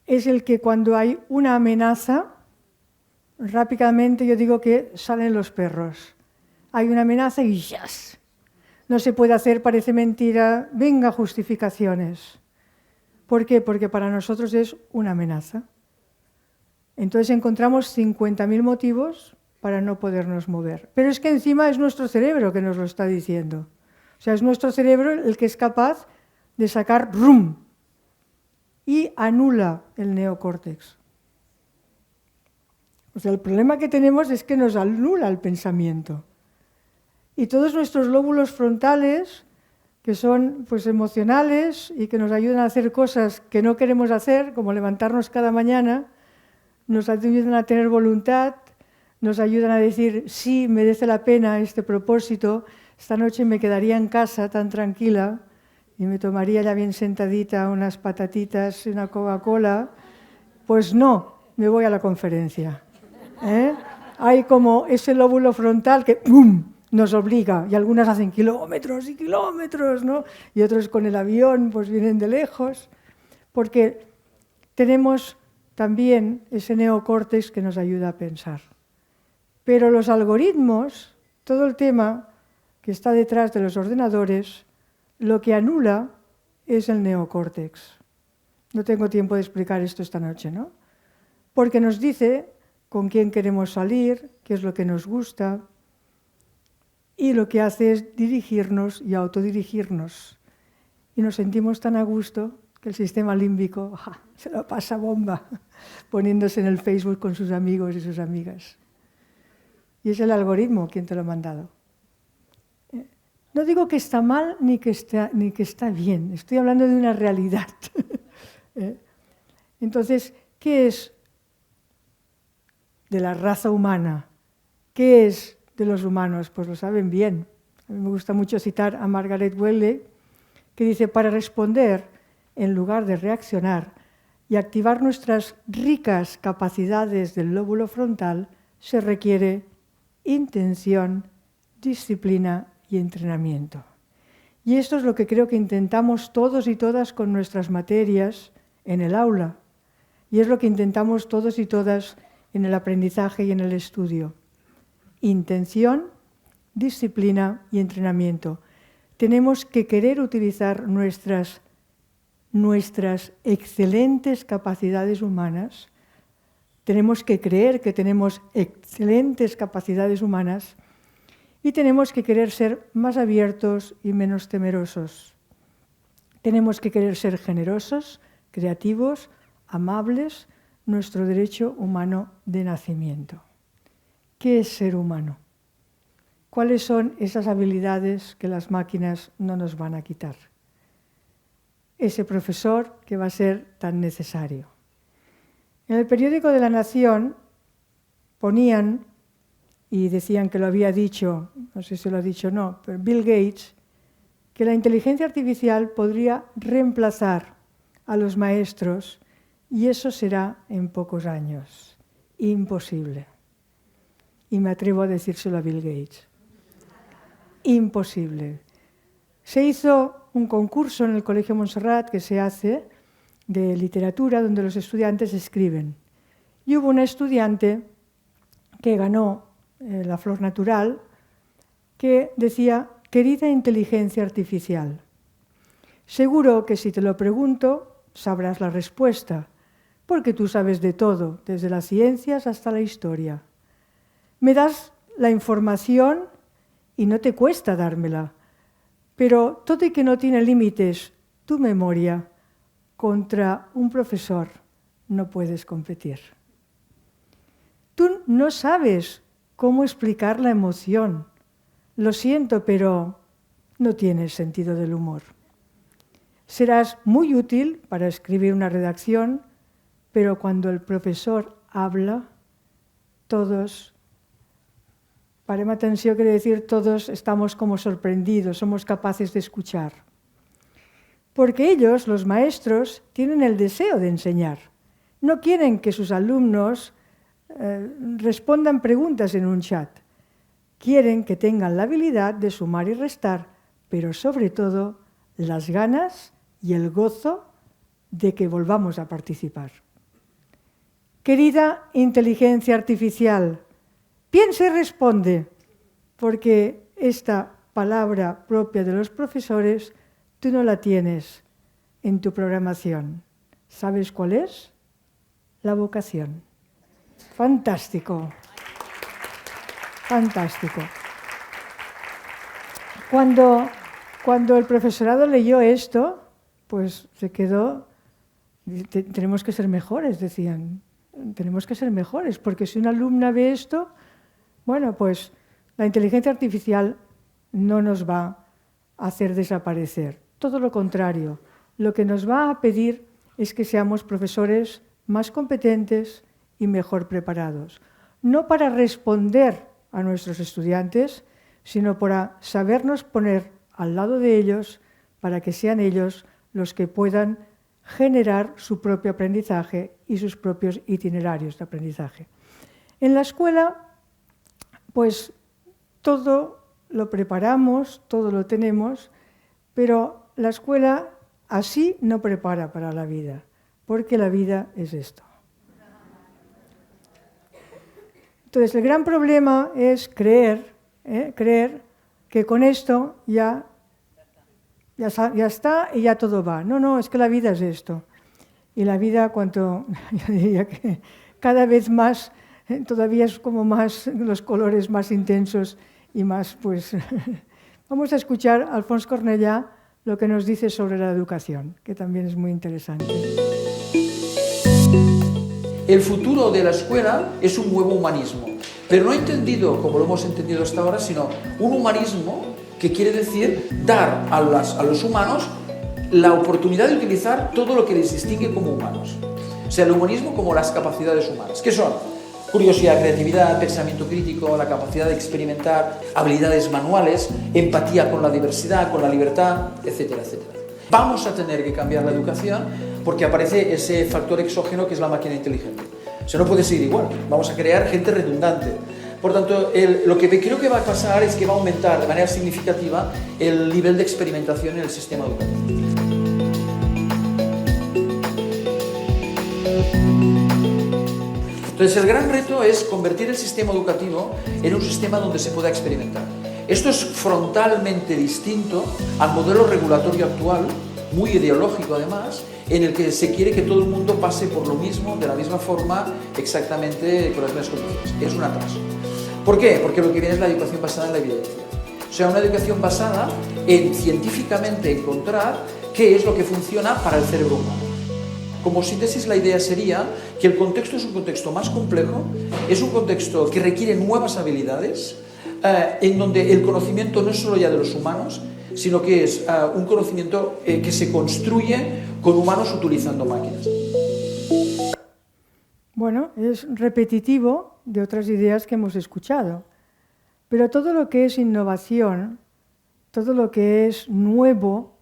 es el que cuando hay una amenaza, rápidamente yo digo que salen los perros. Hay una amenaza y ¡yas! No se puede hacer, parece mentira, venga justificaciones. ¿Por qué? Porque para nosotros es una amenaza. Entonces encontramos 50.000 motivos para no podernos mover. Pero es que encima es nuestro cerebro que nos lo está diciendo. O sea, es nuestro cerebro el que es capaz de sacar rum y anula el neocórtex. O sea, el problema que tenemos es que nos anula el pensamiento. Y todos nuestros lóbulos frontales, que son pues, emocionales y que nos ayudan a hacer cosas que no queremos hacer, como levantarnos cada mañana, nos ayudan a tener voluntad, nos ayudan a decir, sí, merece la pena este propósito, esta noche me quedaría en casa tan tranquila y me tomaría ya bien sentadita unas patatitas y una Coca-Cola. Pues no, me voy a la conferencia. Hay como ese lóbulo frontal que ¡pum!, nos obliga, y algunas hacen kilómetros y kilómetros, ¿no? Y otros con el avión pues vienen de lejos, porque tenemos también ese neocórtex que nos ayuda a pensar. Pero los algoritmos, todo el tema que está detrás de los ordenadores, lo que anula es el neocórtex. No tengo tiempo de explicar esto esta noche, ¿no? Porque nos dice con quién queremos salir, qué es lo que nos gusta, y lo que hace es dirigirnos y autodirigirnos. Y nos sentimos tan a gusto que el sistema límbico se lo pasa bomba, poniéndose en el Facebook con sus amigos y sus amigas. Y es el algoritmo quien te lo ha mandado. No digo que está mal ni que está bien, estoy hablando de una realidad. Entonces, ¿qué es de la raza humana? ¿Qué es de los humanos? Pues lo saben bien. A mí me gusta mucho citar a Margaret Welley, que dice, para responder, en lugar de reaccionar, y activar nuestras ricas capacidades del lóbulo frontal, se requiere intención, disciplina y entrenamiento. Y esto es lo que creo que intentamos todos y todas con nuestras materias en el aula. Y es lo que intentamos todos y todas en el aprendizaje y en el estudio. Intención, disciplina y entrenamiento. Tenemos que querer utilizar nuestras excelentes capacidades humanas. Tenemos que creer que tenemos excelentes capacidades humanas y tenemos que querer ser más abiertos y menos temerosos. Tenemos que querer ser generosos, creativos, amables, nuestro derecho humano de nacimiento. ¿Qué es ser humano? ¿Cuáles son esas habilidades que las máquinas no nos van a quitar? Ese profesor que va a ser tan necesario. En el periódico de La Nación ponían, y decían que lo había dicho, no sé si lo ha dicho o no, pero Bill Gates, que la inteligencia artificial podría reemplazar a los maestros y eso será en pocos años. Imposible. Y me atrevo a decírselo a Bill Gates. Imposible. Se hizo un concurso en el Colegio Montserrat que se hace de literatura donde los estudiantes escriben. Y hubo una estudiante que ganó la Flor Natural que decía, querida inteligencia artificial, seguro que si te lo pregunto sabrás la respuesta, porque tú sabes de todo, desde las ciencias hasta la historia. Me das la información y no te cuesta dármela, pero todo y que no tiene límites, tu memoria, contra un profesor no puedes competir. Tú no sabes cómo explicar la emoción. Lo siento, pero no tienes sentido del humor. Serás muy útil para escribir una redacción, pero cuando el profesor habla, todos, parem atenció quiere decir todos estamos como sorprendidos, somos capaces de escuchar. Porque ellos, los maestros, tienen el deseo de enseñar. No quieren que sus alumnos respondan preguntas en un chat. Quieren que tengan la habilidad de sumar y restar, pero sobre todo las ganas y el gozo de que volvamos a participar. Querida inteligencia artificial, piensa y responde, porque esta palabra propia de los profesores tú no la tienes en tu programación. ¿Sabes cuál es? La vocación. Fantástico. Fantástico. Cuando el profesorado leyó esto, pues se quedó, tenemos que ser mejores, decían. Tenemos que ser mejores, porque si una alumna ve esto, bueno, pues la inteligencia artificial no nos va a hacer desaparecer. Todo lo contrario, lo que nos va a pedir es que seamos profesores más competentes y mejor preparados. No para responder a nuestros estudiantes, sino para sabernos poner al lado de ellos para que sean ellos los que puedan generar su propio aprendizaje y sus propios itinerarios de aprendizaje. En la escuela, pues todo lo preparamos, todo lo tenemos, pero la escuela así no prepara para la vida, porque la vida es esto. Entonces, el gran problema es creer que con esto ya está y ya todo va. No, es que la vida es esto. Y la vida, yo diría que cada vez más, todavía es como más, los colores más intensos y más, pues... Vamos a escuchar a Alfons Cornellà lo que nos dice sobre la educación, que también es muy interesante. El futuro de la escuela es un nuevo humanismo, pero no entendido como lo hemos entendido hasta ahora, sino un humanismo que quiere decir dar a los humanos la oportunidad de utilizar todo lo que les distingue como humanos. O sea, el humanismo como las capacidades humanas. ¿Qué son? Curiosidad, creatividad, pensamiento crítico, la capacidad de experimentar, habilidades manuales, empatía con la diversidad, con la libertad, etcétera, etcétera. Vamos a tener que cambiar la educación porque aparece ese factor exógeno que es la máquina inteligente. O sea, no puede seguir igual. Vamos a crear gente redundante. Por tanto, lo que creo que va a pasar es que va a aumentar de manera significativa el nivel de experimentación en el sistema educativo. Entonces, el gran reto es convertir el sistema educativo en un sistema donde se pueda experimentar. Esto es frontalmente distinto al modelo regulatorio actual, muy ideológico además, en el que se quiere que todo el mundo pase por lo mismo, de la misma forma, exactamente con las mismas condiciones. Es un atraso. ¿Por qué? Porque lo que viene es la educación basada en la evidencia. O sea, una educación basada en científicamente encontrar qué es lo que funciona para el cerebro humano. Como síntesis, la idea sería que el contexto es un contexto más complejo, es un contexto que requiere nuevas habilidades, en donde el conocimiento no es solo ya de los humanos, sino que es un conocimiento que se construye con humanos utilizando máquinas. Bueno, es repetitivo de otras ideas que hemos escuchado, pero todo lo que es innovación, todo lo que es nuevo,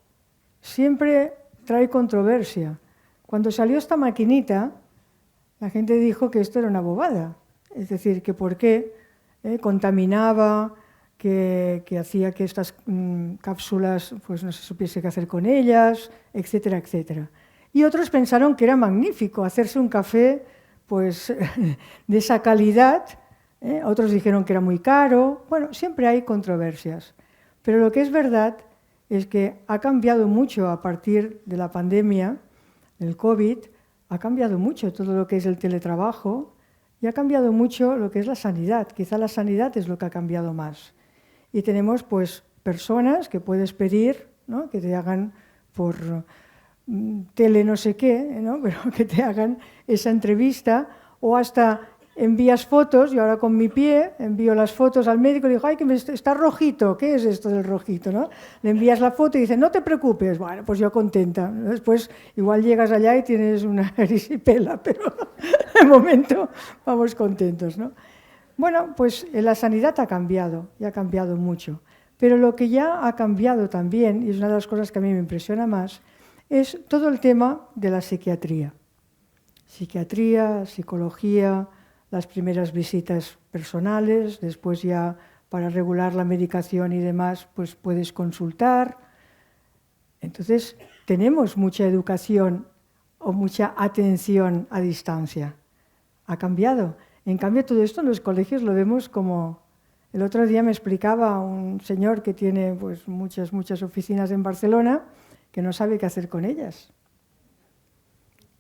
siempre trae controversia. Cuando salió esta maquinita, la gente dijo que esto era una bobada, es decir, que por qué contaminaba, que hacía que estas cápsulas pues no se supiese qué hacer con ellas, etcétera, etcétera. Y otros pensaron que era magnífico hacerse un café pues, de esa calidad, otros dijeron que era muy caro. Bueno, siempre hay controversias, pero lo que es verdad es que ha cambiado mucho a partir de la pandemia, el COVID, ha cambiado mucho todo lo que es el teletrabajo y ha cambiado mucho lo que es la sanidad. Quizá la sanidad es lo que ha cambiado más. Y tenemos pues personas que puedes pedir, ¿no?, que te hagan por tele no sé qué, ¿no?, pero que te hagan esa entrevista, o hasta envías fotos. Y ahora con mi pie envío las fotos al médico y digo, ay, que está rojito, ¿qué es esto del rojito?, ¿no? Le envías la foto y dice, no te preocupes. Bueno, pues yo contenta. Después igual llegas allá y tienes una erisipela, pero de momento vamos contentos, ¿no? Bueno, pues la sanidad ha cambiado, y ha cambiado mucho. Pero lo que ya ha cambiado también, y es una de las cosas que a mí me impresiona más, es todo el tema de la psiquiatría. Psiquiatría, psicología, las primeras visitas personales, después ya para regular la medicación y demás, pues puedes consultar. Entonces, tenemos mucha educación o mucha atención a distancia. Ha cambiado. En cambio, todo esto en los colegios lo vemos como... El otro día me explicaba un señor que tiene pues, muchas oficinas en Barcelona, que no sabe qué hacer con ellas.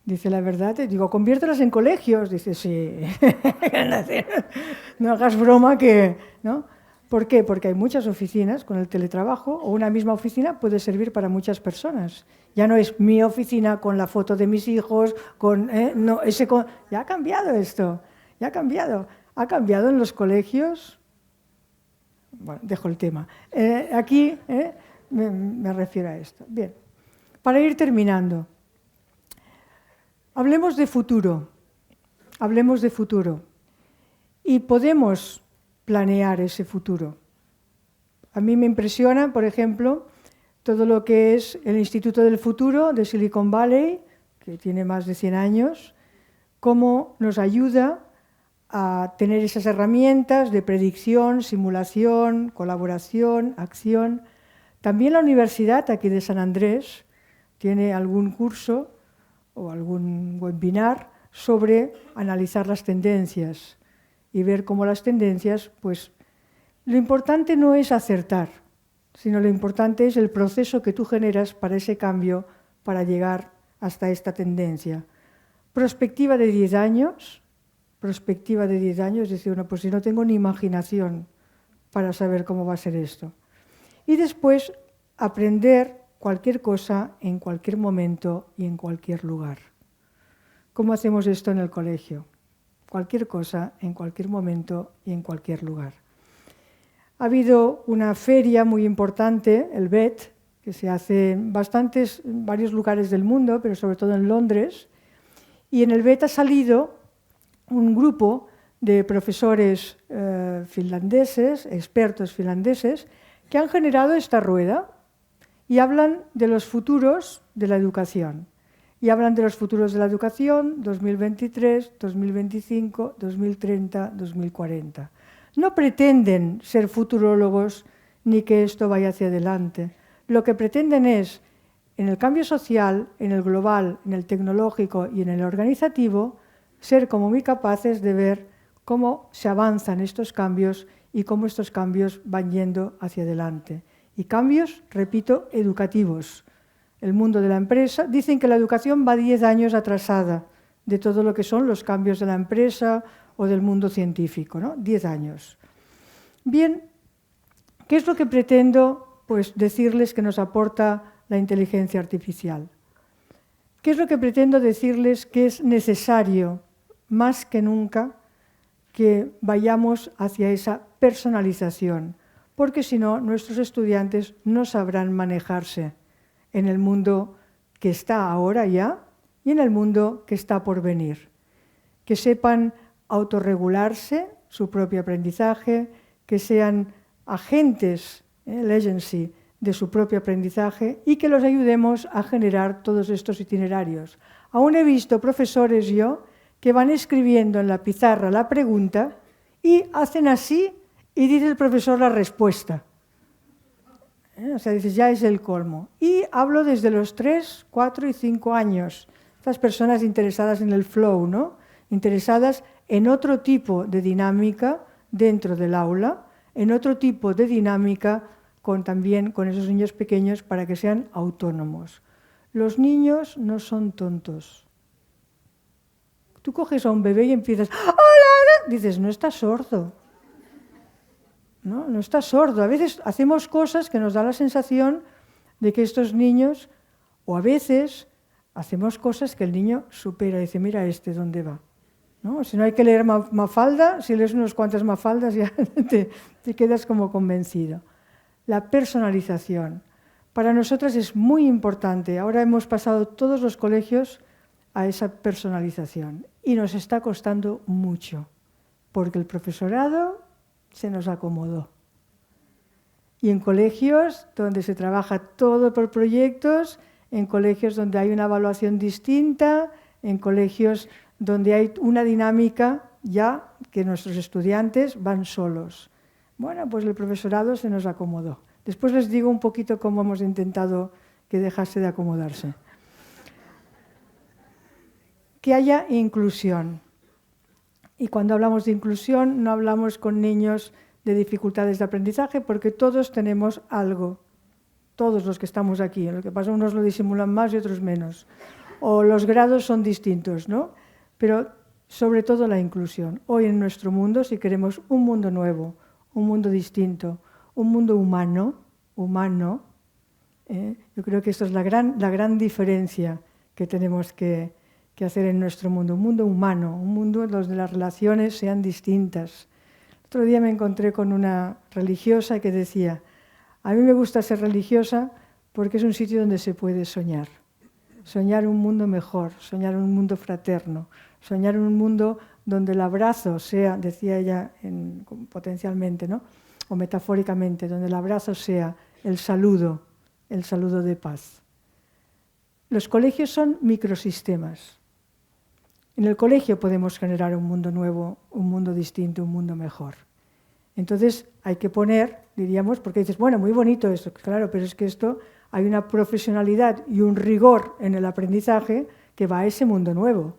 Dice, la verdad, digo, conviértelas en colegios. Dice, sí, no hagas broma que... ¿no? ¿Por qué? Porque hay muchas oficinas con el teletrabajo, o una misma oficina puede servir para muchas personas. Ya no es mi oficina con la foto de mis hijos, ya ha cambiado esto. Ya ha cambiado. Ha cambiado en los colegios. Bueno, dejo el tema. Aquí me refiero a esto. Bien, para ir terminando. Hablemos de futuro. Hablemos de futuro. Y podemos planear ese futuro. A mí me impresiona, por ejemplo, todo lo que es el Instituto del Futuro de Silicon Valley, que tiene más de 100 años, cómo nos ayuda a tener esas herramientas de predicción, simulación, colaboración, acción. También la Universidad aquí de San Andrés tiene algún curso o algún webinar sobre analizar las tendencias y ver cómo las tendencias, pues lo importante no es acertar, sino lo importante es el proceso que tú generas para ese cambio, para llegar hasta esta tendencia. Perspectiva de 10 años, es decir, bueno, pues si no tengo ni imaginación para saber cómo va a ser esto. Y después aprender cualquier cosa en cualquier momento y en cualquier lugar. ¿Cómo hacemos esto en el colegio? Cualquier cosa en cualquier momento y en cualquier lugar. Ha habido una feria muy importante, el BET, que se hace en varios lugares del mundo, pero sobre todo en Londres, y en el BET ha salido un grupo de profesores finlandeses, expertos finlandeses, que han generado esta rueda y hablan de los futuros de la educación. Y hablan de los futuros de la educación 2023, 2025, 2030, 2040. No pretenden ser futurólogos ni que esto vaya hacia adelante. Lo que pretenden es, en el cambio social, en el global, en el tecnológico y en el organizativo, ser como muy capaces de ver cómo se avanzan estos cambios y cómo estos cambios van yendo hacia adelante. Y cambios, repito, educativos. El mundo de la empresa, dicen que la educación va 10 años atrasada de todo lo que son los cambios de la empresa o del mundo científico, ¿no? 10 años. Bien, ¿qué es lo que pretendo pues, decirles que nos aporta la inteligencia artificial? ¿Qué es lo que pretendo decirles que es necesario, más que nunca, que vayamos hacia esa personalización? Porque si no, nuestros estudiantes no sabrán manejarse en el mundo que está ahora ya y en el mundo que está por venir. Que sepan autorregularse su propio aprendizaje, que sean agentes, el agency, de su propio aprendizaje y que los ayudemos a generar todos estos itinerarios. Aún he visto profesores yo que van escribiendo en la pizarra la pregunta y hacen así y dice el profesor la respuesta. O sea, dices, ya es el colmo. Y hablo desde los 3, 4 y 5 años. Estas personas interesadas en el flow, ¿no? Interesadas en otro tipo de dinámica dentro del aula, en otro tipo de dinámica también con esos niños pequeños para que sean autónomos. Los niños no son tontos. Tú coges a un bebé y empiezas, ¡hola! Dices, no está sordo. No está sordo. A veces hacemos cosas que nos da la sensación de que estos niños, o a veces hacemos cosas que el niño supera y dice, mira ¿dónde va? ¿No? Si no hay que leer Mafalda, si lees unas cuantas Mafaldas ya te quedas como convencido. La personalización. Para nosotras es muy importante. Ahora hemos pasado todos los colegios a esa personalización y nos está costando mucho, porque el profesorado se nos acomodó. Y en colegios donde se trabaja todo por proyectos, en colegios donde hay una evaluación distinta, en colegios donde hay una dinámica ya que nuestros estudiantes van solos. Bueno, pues el profesorado se nos acomodó. Después les digo un poquito cómo hemos intentado que dejase de acomodarse. Que haya inclusión. Y cuando hablamos de inclusión no hablamos con niños de dificultades de aprendizaje porque todos tenemos algo, todos los que estamos aquí. Lo que pasa, unos lo disimulan más y otros menos. O los grados son distintos, ¿no? Pero sobre todo la inclusión. Hoy en nuestro mundo, si queremos un mundo nuevo, un mundo distinto, un mundo humano, yo creo que esto es la gran diferencia que tenemos que hacer en nuestro mundo, un mundo humano, un mundo donde las relaciones sean distintas. Otro día me encontré con una religiosa que decía, a mí me gusta ser religiosa porque es un sitio donde se puede soñar un mundo mejor, soñar un mundo fraterno, soñar un mundo donde el abrazo sea, decía ella potencialmente, ¿no? O metafóricamente, donde el abrazo sea el saludo de paz. Los colegios son microsistemas. En el colegio podemos generar un mundo nuevo, un mundo distinto, un mundo mejor. Entonces hay que poner, diríamos, porque dices, bueno, muy bonito esto, claro, pero es que esto hay una profesionalidad y un rigor en el aprendizaje que va a ese mundo nuevo.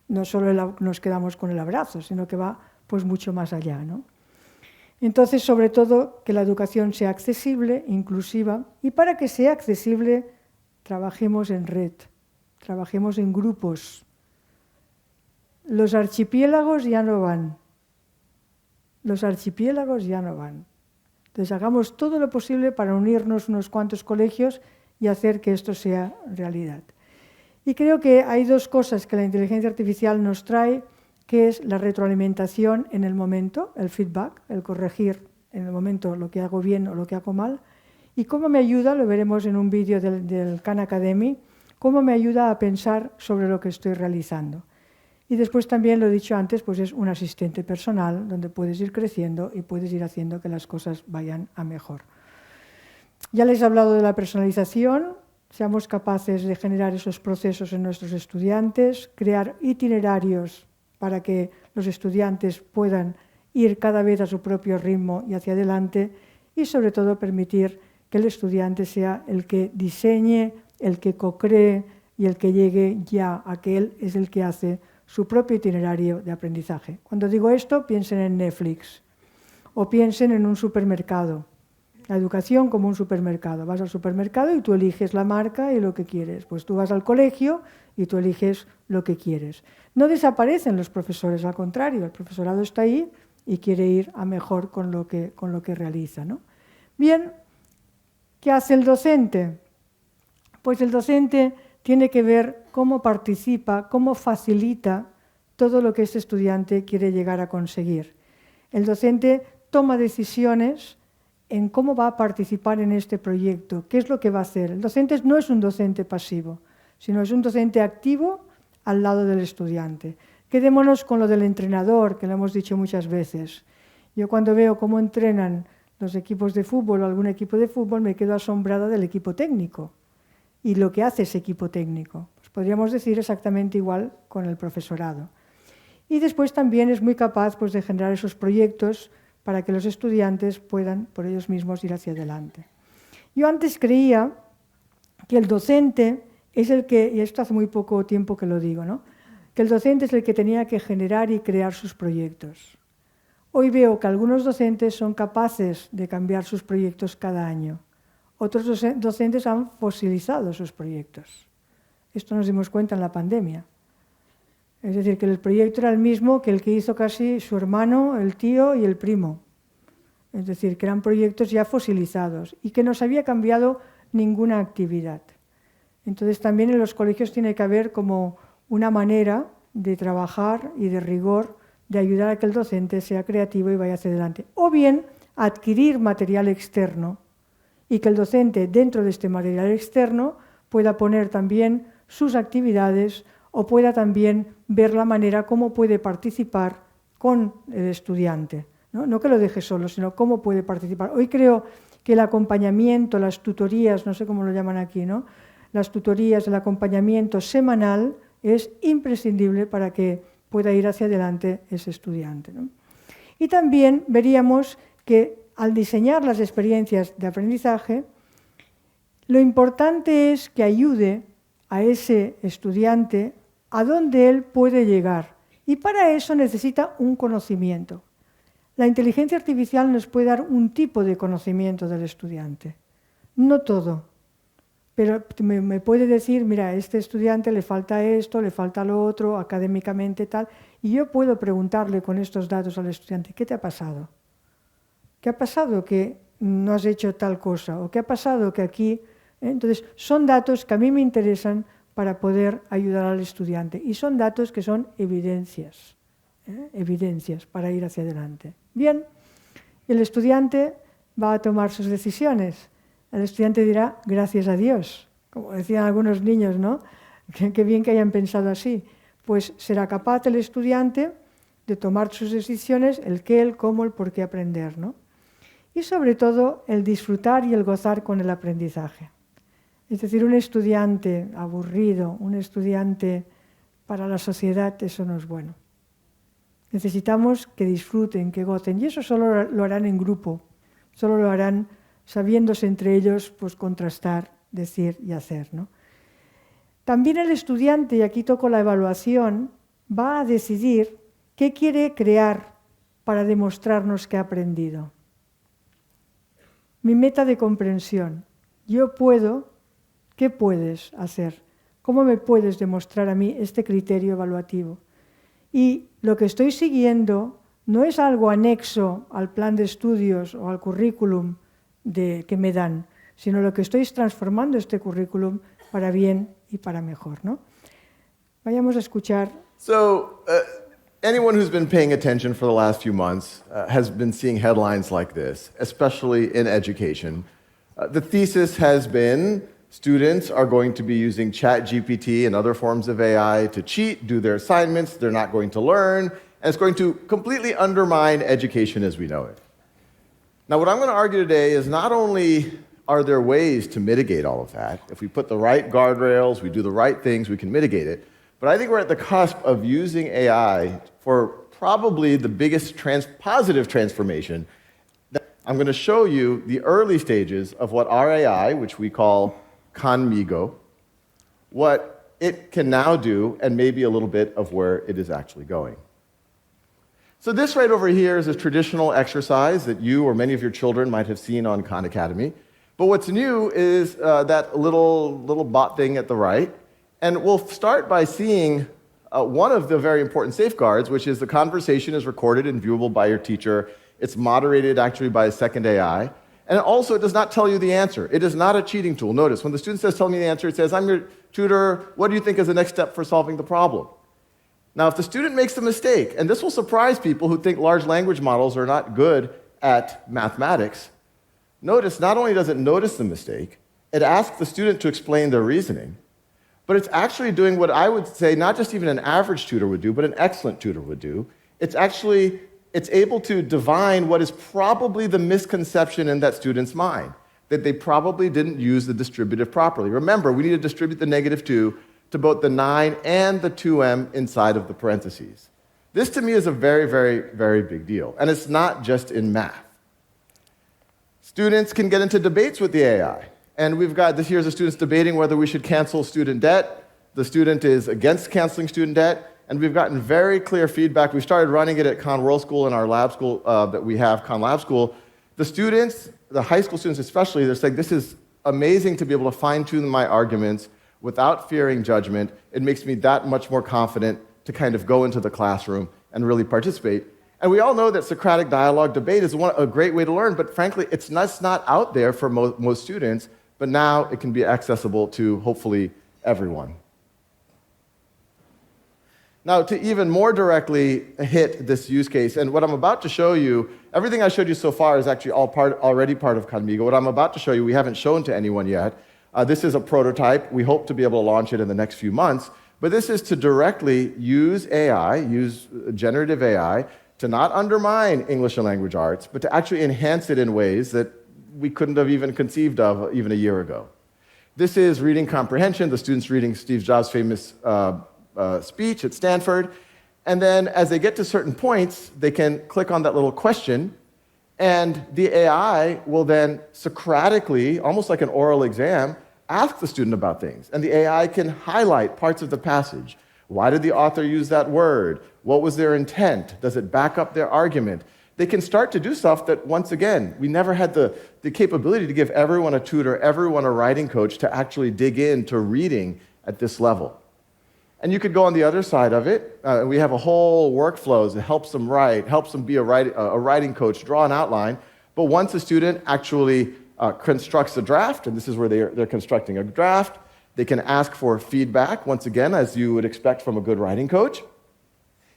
No solo nos quedamos con el abrazo, sino que va pues mucho más allá, ¿no? Entonces, sobre todo, que la educación sea accesible, inclusiva, y para que sea accesible, trabajemos en red, trabajemos en grupos. Los archipiélagos ya no van. Los archipiélagos ya no van. Entonces, hagamos todo lo posible para unirnos unos cuantos colegios y hacer que esto sea realidad. Y creo que hay dos cosas que la inteligencia artificial nos trae, que es la retroalimentación en el momento, el feedback, el corregir en el momento lo que hago bien o lo que hago mal, y cómo me ayuda, lo veremos en un vídeo del Khan Academy, cómo me ayuda a pensar sobre lo que estoy realizando. Y después también, lo he dicho antes, pues es un asistente personal donde puedes ir creciendo y puedes ir haciendo que las cosas vayan a mejor. Ya les he hablado de la personalización, seamos capaces de generar esos procesos en nuestros estudiantes, crear itinerarios para que los estudiantes puedan ir cada vez a su propio ritmo y hacia adelante, y sobre todo permitir que el estudiante sea el que diseñe, el que co-cree y el que llegue ya a que él es el que hace su propio itinerario de aprendizaje. Cuando digo esto, piensen en Netflix o piensen en un supermercado. La educación como un supermercado. Vas al supermercado y tú eliges la marca y lo que quieres. Pues tú vas al colegio y tú eliges lo que quieres. No desaparecen los profesores, al contrario, el profesorado está ahí y quiere ir a mejor con lo que realiza, ¿no? Bien, ¿qué hace el docente? Pues el docente tiene que ver cómo participa, cómo facilita todo lo que este estudiante quiere llegar a conseguir. El docente toma decisiones en cómo va a participar en este proyecto, qué es lo que va a hacer. El docente no es un docente pasivo, sino es un docente activo al lado del estudiante. Quedémonos con lo del entrenador, que lo hemos dicho muchas veces. Yo cuando veo cómo entrenan los equipos de fútbol o algún equipo de fútbol, me quedo asombrada del equipo técnico y lo que hace ese equipo técnico. Pues podríamos decir exactamente igual con el profesorado. Y después también es muy capaz pues, de generar esos proyectos para que los estudiantes puedan por ellos mismos ir hacia adelante. Yo antes creía que el docente es el que, y esto hace muy poco tiempo que lo digo, ¿no? Que el docente es el que tenía que generar y crear sus proyectos. Hoy veo que algunos docentes son capaces de cambiar sus proyectos cada año. Otros docentes han fosilizado sus proyectos. Esto nos dimos cuenta en la pandemia. Es decir, que el proyecto era el mismo que el que hizo casi su hermano, el tío y el primo. Es decir, que eran proyectos ya fosilizados y que no se había cambiado ninguna actividad. Entonces también en los colegios tiene que haber como una manera de trabajar y de rigor, de ayudar a que el docente sea creativo y vaya hacia adelante. O bien adquirir material externo y que el docente dentro de este material externo pueda poner también sus actividades o pueda también ver la manera cómo puede participar con el estudiante. No que lo deje solo, sino cómo puede participar. Hoy creo que el acompañamiento, las tutorías, no sé cómo lo llaman aquí, ¿no? Las tutorías, el acompañamiento semanal es imprescindible para que pueda ir hacia adelante ese estudiante, ¿no? Y también veríamos que al diseñar las experiencias de aprendizaje, lo importante es que ayude a ese estudiante a donde él puede llegar. Y para eso necesita un conocimiento. La inteligencia artificial nos puede dar un tipo de conocimiento del estudiante. No todo. Pero me puede decir, mira, a este estudiante le falta esto, le falta lo otro, académicamente tal. Y yo puedo preguntarle con estos datos al estudiante, ¿qué te ha pasado? ¿Qué ha pasado que no has hecho tal cosa? ¿O qué ha pasado que aquí? Entonces, son datos que a mí me interesan para poder ayudar al estudiante. Y son datos que son evidencias, evidencias para ir hacia adelante. Bien, el estudiante va a tomar sus decisiones. El estudiante dirá, gracias a Dios, como decían algunos niños, ¿no? Qué bien que hayan pensado así. Pues será capaz el estudiante de tomar sus decisiones, el qué, el cómo, el por qué aprender, ¿no? Y sobre todo, el disfrutar y el gozar con el aprendizaje. Es decir, un estudiante aburrido, un estudiante para la sociedad eso no es bueno. Necesitamos que disfruten, que gocen, y eso solo lo harán en grupo, solo lo harán sabiéndose entre ellos pues, contrastar, decir y hacer, ¿no? También el estudiante, y aquí toco la evaluación, va a decidir qué quiere crear para demostrarnos que ha aprendido. Mi meta de comprensión. Yo puedo, ¿qué puedes hacer? ¿Cómo me puedes demostrar a mí este criterio evaluativo? Y lo que estoy siguiendo no es algo anexo al plan de estudios o al currículum que me dan, sino lo que estoy es transformando este currículum para bien y para mejor, ¿no? Vayamos a escuchar. So, anyone who's been paying attention for the last few months has been seeing headlines like this, especially in education. The thesis has been students are going to be using ChatGPT and other forms of AI to cheat, do their assignments, they're not going to learn, and it's going to completely undermine education as we know it. Now, what I'm going to argue today is not only are there ways to mitigate all of that, if we put the right guardrails, we do the right things, we can mitigate it, but I think we're at the cusp of using AI for probably the biggest positive transformation. I'm going to show you the early stages of what our AI, which we call Conmigo, what it can now do, and maybe a little bit of where it is actually going. So this right over here is a traditional exercise that you or many of your children might have seen on Khan Academy. But what's new is that little bot thing at the right. And we'll start by seeing one of the very important safeguards, which is the conversation is recorded and viewable by your teacher. It's moderated actually by a second AI. And also, it does not tell you the answer. It is not a cheating tool. Notice, when the student says, tell me the answer, it says, I'm your tutor. What do you think is the next step for solving the problem? Now, if the student makes a mistake, and this will surprise people who think large language models are not good at mathematics, notice not only does it notice the mistake, it asks the student to explain their reasoning, but it's actually doing what I would say not just even an average tutor would do, but an excellent tutor would do. It's able to divine what is probably the misconception in that student's mind, that they probably didn't use the distributive properly. Remember, we need to distribute the -2 to both the 9 and the 2m inside of the parentheses. This, to me, is a very, very, very big deal, and it's not just in math. Students can get into debates with the AI, and we've got this here's the students debating whether we should cancel student debt. The student is against canceling student debt. And we've gotten very clear feedback. We started running it at Khan World School in our lab school that we have, Khan Lab School. The students, the high school students especially, they're saying, this is amazing to be able to fine-tune my arguments without fearing judgment. It makes me that much more confident to kind of go into the classroom and really participate. And we all know that Socratic dialogue debate is a great way to learn, but frankly, it's not out there for most students, but now it can be accessible to hopefully everyone. Now, to even more directly hit this use case, and what I'm about to show you, everything I showed you so far is actually already part of Conmigo. What I'm about to show you, we haven't shown to anyone yet. This is a prototype. We hope to be able to launch it in the next few months. But this is to directly use AI, use generative AI, to not undermine English and language arts, but to actually enhance it in ways that we couldn't have even conceived of even a year ago. This is reading comprehension. The student's reading Steve Jobs' famous speech at Stanford, and then as they get to certain points, they can click on that little question, and the AI will then Socratically, almost like an oral exam, ask the student about things, and the AI can highlight parts of the passage. Why did the author use that word? What was their intent? Does it back up their argument? They can start to do stuff that, once again, we never had the capability to give everyone a tutor, everyone a writing coach to actually dig into reading at this level. And you could go on the other side of it. We have a whole workflows that helps them write, helps them be a writing coach, draw an outline. But once a student actually constructs a draft, and this is where they're constructing a draft, they can ask for feedback, once again, as you would expect from a good writing coach.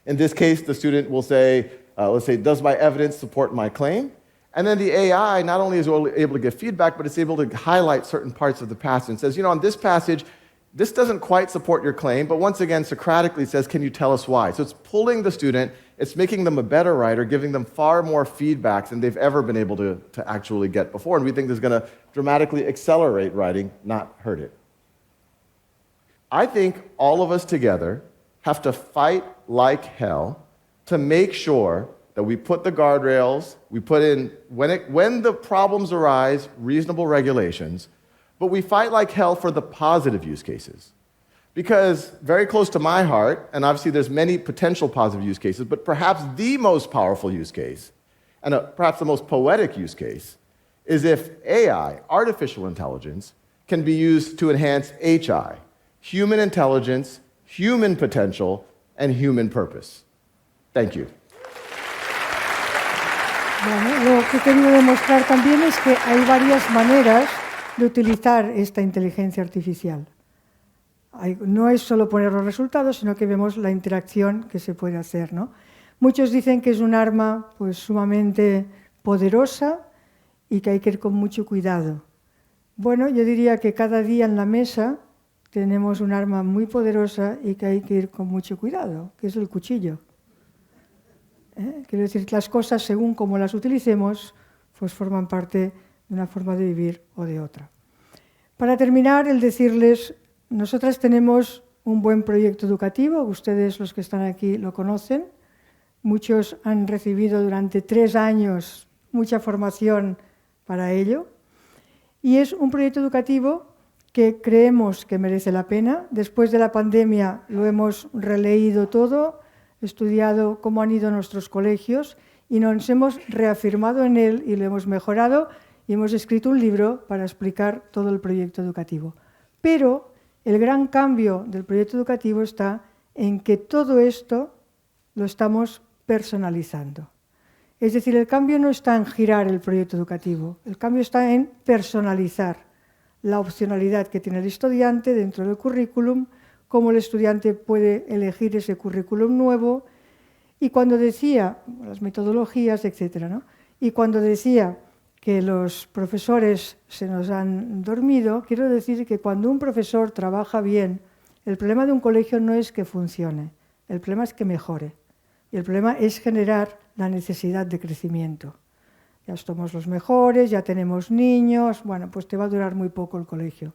In this case, the student will say, let's say, does my evidence support my claim? And then the AI not only is able to give feedback, but it's able to highlight certain parts of the passage and says, on this passage, this doesn't quite support your claim, but once again, Socratically says, can you tell us why? So it's pulling the student, it's making them a better writer, giving them far more feedback than they've ever been able to actually get before. And we think this is going to dramatically accelerate writing, not hurt it. I think all of us together have to fight like hell to make sure that we put the guardrails, we put in, when the problems arise, reasonable regulations, but we fight like hell for the positive use cases. Because very close to my heart, and obviously there's many potential positive use cases, but perhaps the most powerful use case, and perhaps the most poetic use case, is if AI, artificial intelligence, can be used to enhance HI, human intelligence, human potential, and human purpose. Thank you. Bueno, lo que he querido demostrar también es que hay varias maneras de utilizar esta inteligencia artificial. No es solo poner los resultados, sino que vemos la interacción que se puede hacer, ¿no? Muchos dicen que es un arma pues, sumamente poderosa y que hay que ir con mucho cuidado. Bueno, yo diría que cada día en la mesa tenemos un arma muy poderosa y que hay que ir con mucho cuidado, que es el cuchillo. Quiero decir que las cosas, según como las utilicemos, pues forman parte de una forma de vivir o de otra. Para terminar, el decirles, nosotras tenemos un buen proyecto educativo, ustedes los que están aquí lo conocen, muchos han recibido durante 3 años mucha formación para ello, y es un proyecto educativo que creemos que merece la pena. Después de la pandemia lo hemos releído todo, estudiado cómo han ido nuestros colegios y nos hemos reafirmado en él y lo hemos mejorado y hemos escrito un libro para explicar todo el proyecto educativo. Pero el gran cambio del proyecto educativo está en que todo esto lo estamos personalizando. Es decir, el cambio no está en girar el proyecto educativo, el cambio está en personalizar la opcionalidad que tiene el estudiante dentro del currículum, cómo el estudiante puede elegir ese currículum nuevo, y cuando decía, las metodologías, etcétera, ¿no? Y cuando decía que los profesores se nos han dormido, quiero decir que cuando un profesor trabaja bien, el problema de un colegio no es que funcione, el problema es que mejore. Y el problema es generar la necesidad de crecimiento. Ya somos los mejores, ya tenemos niños, bueno, pues te va a durar muy poco el colegio.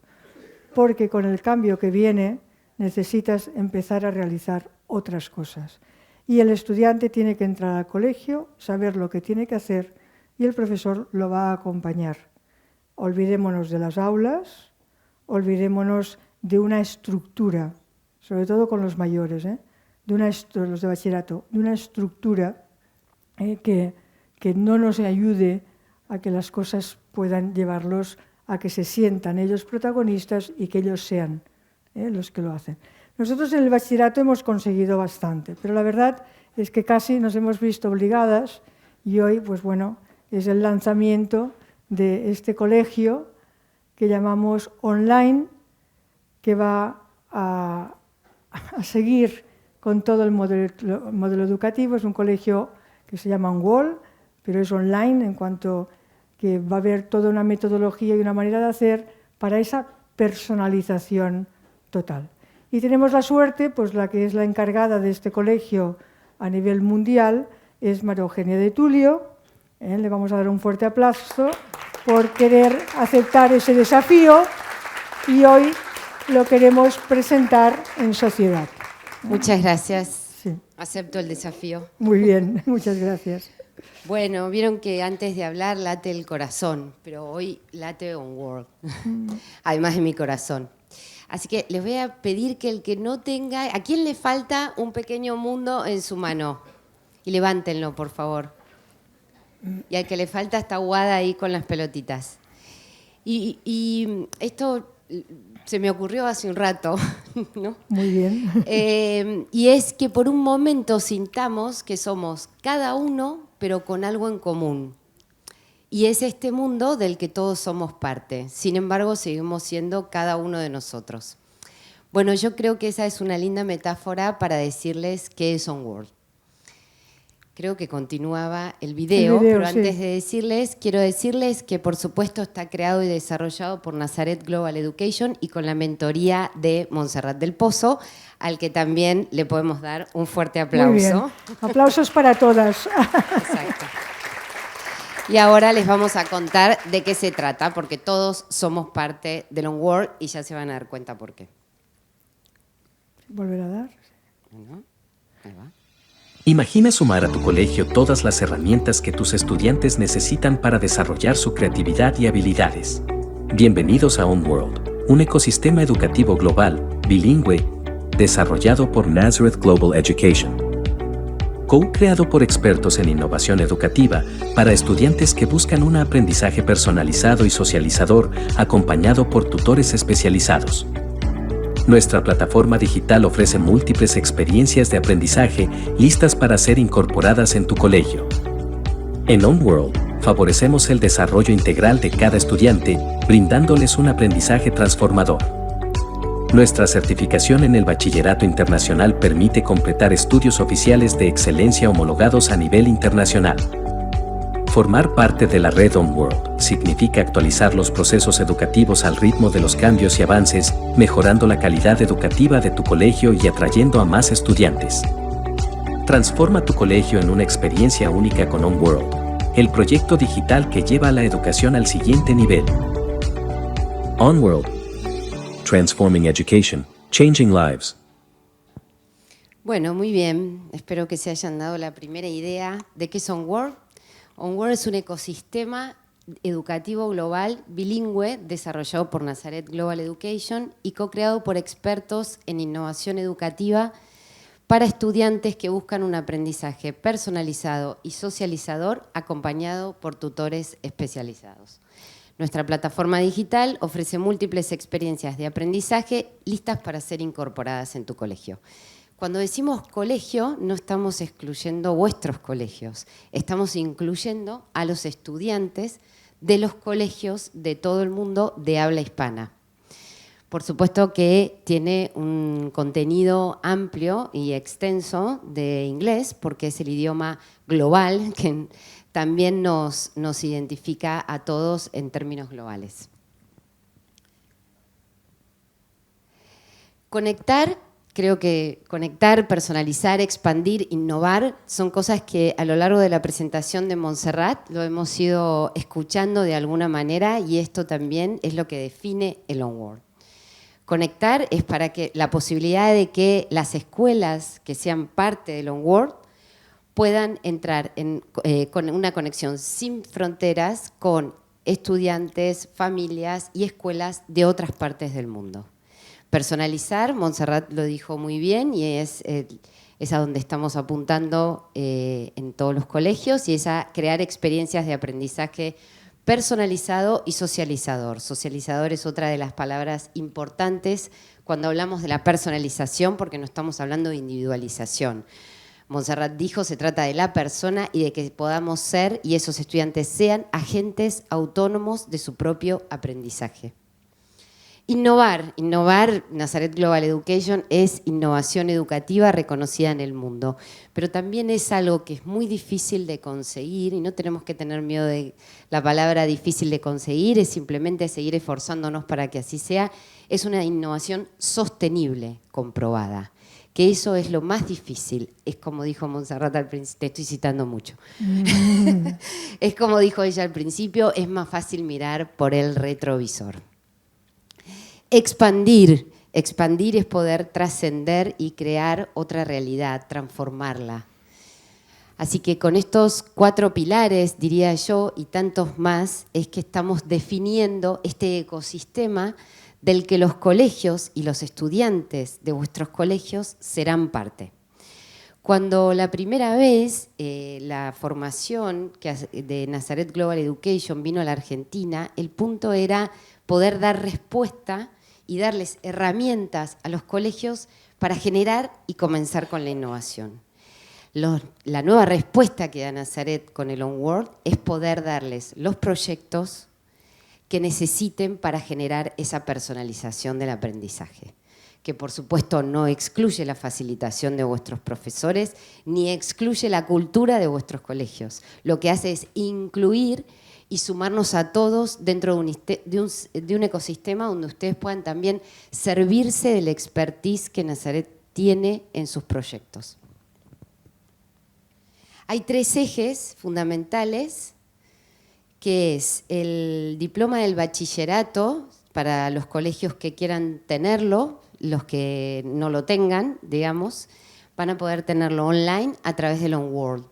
Porque con el cambio que viene necesitas empezar a realizar otras cosas. Y el estudiante tiene que entrar al colegio, saber lo que tiene que hacer y el profesor lo va a acompañar. Olvidémonos de las aulas, olvidémonos de una estructura, sobre todo con los mayores, los de bachillerato, de una estructura que no nos ayude a que las cosas puedan llevarlos a que se sientan ellos protagonistas y que ellos sean los que lo hacen. Nosotros en el bachillerato hemos conseguido bastante, pero la verdad es que casi nos hemos visto obligadas y hoy, pues bueno, es el lanzamiento de este colegio que llamamos online, que va a seguir con todo el modelo educativo. Es un colegio que se llama UNWALL, pero es online en cuanto que va a haber toda una metodología y una manera de hacer para esa personalización total. Y tenemos la suerte, pues la que es la encargada de este colegio a nivel mundial es María Eugenia de Tulio. Le vamos a dar un fuerte aplauso por querer aceptar ese desafío y hoy lo queremos presentar en sociedad. Muchas gracias. Sí. Acepto el desafío. Muy bien, muchas gracias. Bueno, vieron que antes de hablar late el corazón, pero hoy late UNWALL, además de mi corazón. Así que les voy a pedir que el que no tenga... ¿A quién le falta un pequeño mundo en su mano? Y levántenlo, por favor. Y al que le falta esta aguada ahí con las pelotitas. Y esto se me ocurrió hace un rato, ¿no? Muy bien. Y es que por un momento sintamos que somos cada uno, pero con algo en común. Y es este mundo del que todos somos parte. Sin embargo, seguimos siendo cada uno de nosotros. Bueno, yo creo que esa es una linda metáfora para decirles qué es UNWALL. Creo que continuaba el video, pero antes de decirles, quiero decirles que por supuesto está creado y desarrollado por Nazaret Global Education y con la mentoría de Montserrat del Pozo, al que también le podemos dar un fuerte aplauso. Muy bien. Aplausos para todas. Exacto. Y ahora les vamos a contar de qué se trata, porque todos somos parte del UNWALL y ya se van a dar cuenta por qué. ¿Volver a dar? Bueno, ahí va. Imagina sumar a tu colegio todas las herramientas que tus estudiantes necesitan para desarrollar su creatividad y habilidades. Bienvenidos a OnWorld, un ecosistema educativo global, bilingüe, desarrollado por Nazareth Global Education. Co-creado por expertos en innovación educativa para estudiantes que buscan un aprendizaje personalizado y socializador, acompañado por tutores especializados. Nuestra plataforma digital ofrece múltiples experiencias de aprendizaje listas para ser incorporadas en tu colegio. En OnWorld, favorecemos el desarrollo integral de cada estudiante, brindándoles un aprendizaje transformador. Nuestra certificación en el Bachillerato Internacional permite completar estudios oficiales de excelencia homologados a nivel internacional. Formar parte de la red OnWorld significa actualizar los procesos educativos al ritmo de los cambios y avances, mejorando la calidad educativa de tu colegio y atrayendo a más estudiantes. Transforma tu colegio en una experiencia única con OnWorld, el proyecto digital que lleva la educación al siguiente nivel. OnWorld. Transforming education, changing lives. Bueno, muy bien. Espero que se hayan dado la primera idea de qué es OnWorld. OnWorld es un ecosistema educativo global bilingüe desarrollado por Nazareth Global Education y co-creado por expertos en innovación educativa para estudiantes que buscan un aprendizaje personalizado y socializador acompañado por tutores especializados. Nuestra plataforma digital ofrece múltiples experiencias de aprendizaje listas para ser incorporadas en tu colegio. Cuando decimos colegio, no estamos excluyendo vuestros colegios, estamos incluyendo a los estudiantes de los colegios de todo el mundo de habla hispana. Por supuesto que tiene un contenido amplio y extenso de inglés, porque es el idioma global que también nos identifica a todos en términos globales. Creo que conectar, personalizar, expandir, innovar son cosas que a lo largo de la presentación de Montserrat lo hemos ido escuchando de alguna manera y esto también es lo que define el OnWorld. Conectar es para que la posibilidad de que las escuelas que sean parte del OnWorld puedan entrar con una conexión sin fronteras con estudiantes, familias y escuelas de otras partes del mundo. Personalizar, Montserrat lo dijo muy bien y es a donde estamos apuntando en todos los colegios y es a crear experiencias de aprendizaje personalizado y socializador. Socializador es otra de las palabras importantes cuando hablamos de la personalización porque no estamos hablando de individualización. Montserrat dijo, se trata de la persona y de que podamos ser y esos estudiantes sean agentes autónomos de su propio aprendizaje. Innovar, Nazareth Global Education es innovación educativa reconocida en el mundo, pero también es algo que es muy difícil de conseguir y no tenemos que tener miedo de la palabra difícil de conseguir, es simplemente seguir esforzándonos para que así sea. Es una innovación sostenible, comprobada, que eso es lo más difícil. Es como dijo Montserrat al principio, te estoy citando mucho, es como dijo ella al principio, es más fácil mirar por el retrovisor. Expandir es poder trascender y crear otra realidad, transformarla. Así que con estos 4 pilares, diría yo, y tantos más, es que estamos definiendo este ecosistema del que los colegios y los estudiantes de vuestros colegios serán parte. Cuando la primera vez la formación de Nazareth Global Education vino a la Argentina, el punto era poder dar respuesta y darles herramientas a los colegios para generar y comenzar con la innovación. La nueva respuesta que da Nazareth con el OnWorld es poder darles los proyectos que necesiten para generar esa personalización del aprendizaje, que por supuesto no excluye la facilitación de vuestros profesores ni excluye la cultura de vuestros colegios. Lo que hace es incluir y sumarnos a todos dentro de un ecosistema donde ustedes puedan también servirse del expertise que Nazareth tiene en sus proyectos. Hay 3 ejes fundamentales, que es el diploma del bachillerato para los colegios que quieran tenerlo, los que no lo tengan, digamos, van a poder tenerlo online a través del OnWorld.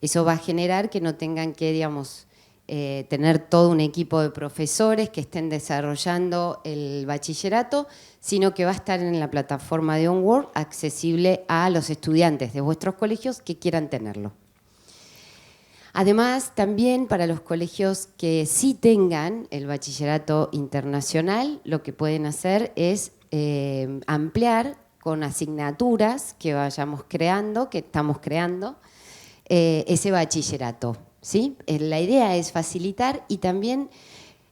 Eso va a generar que no tengan que, digamos, tener todo un equipo de profesores que estén desarrollando el bachillerato, sino que va a estar en la plataforma de OnWorld accesible a los estudiantes de vuestros colegios que quieran tenerlo. Además, también para los colegios que sí tengan el bachillerato internacional, lo que pueden hacer es ampliar con asignaturas que vayamos creando, que estamos creando, ese bachillerato, ¿sí? La idea es facilitar y también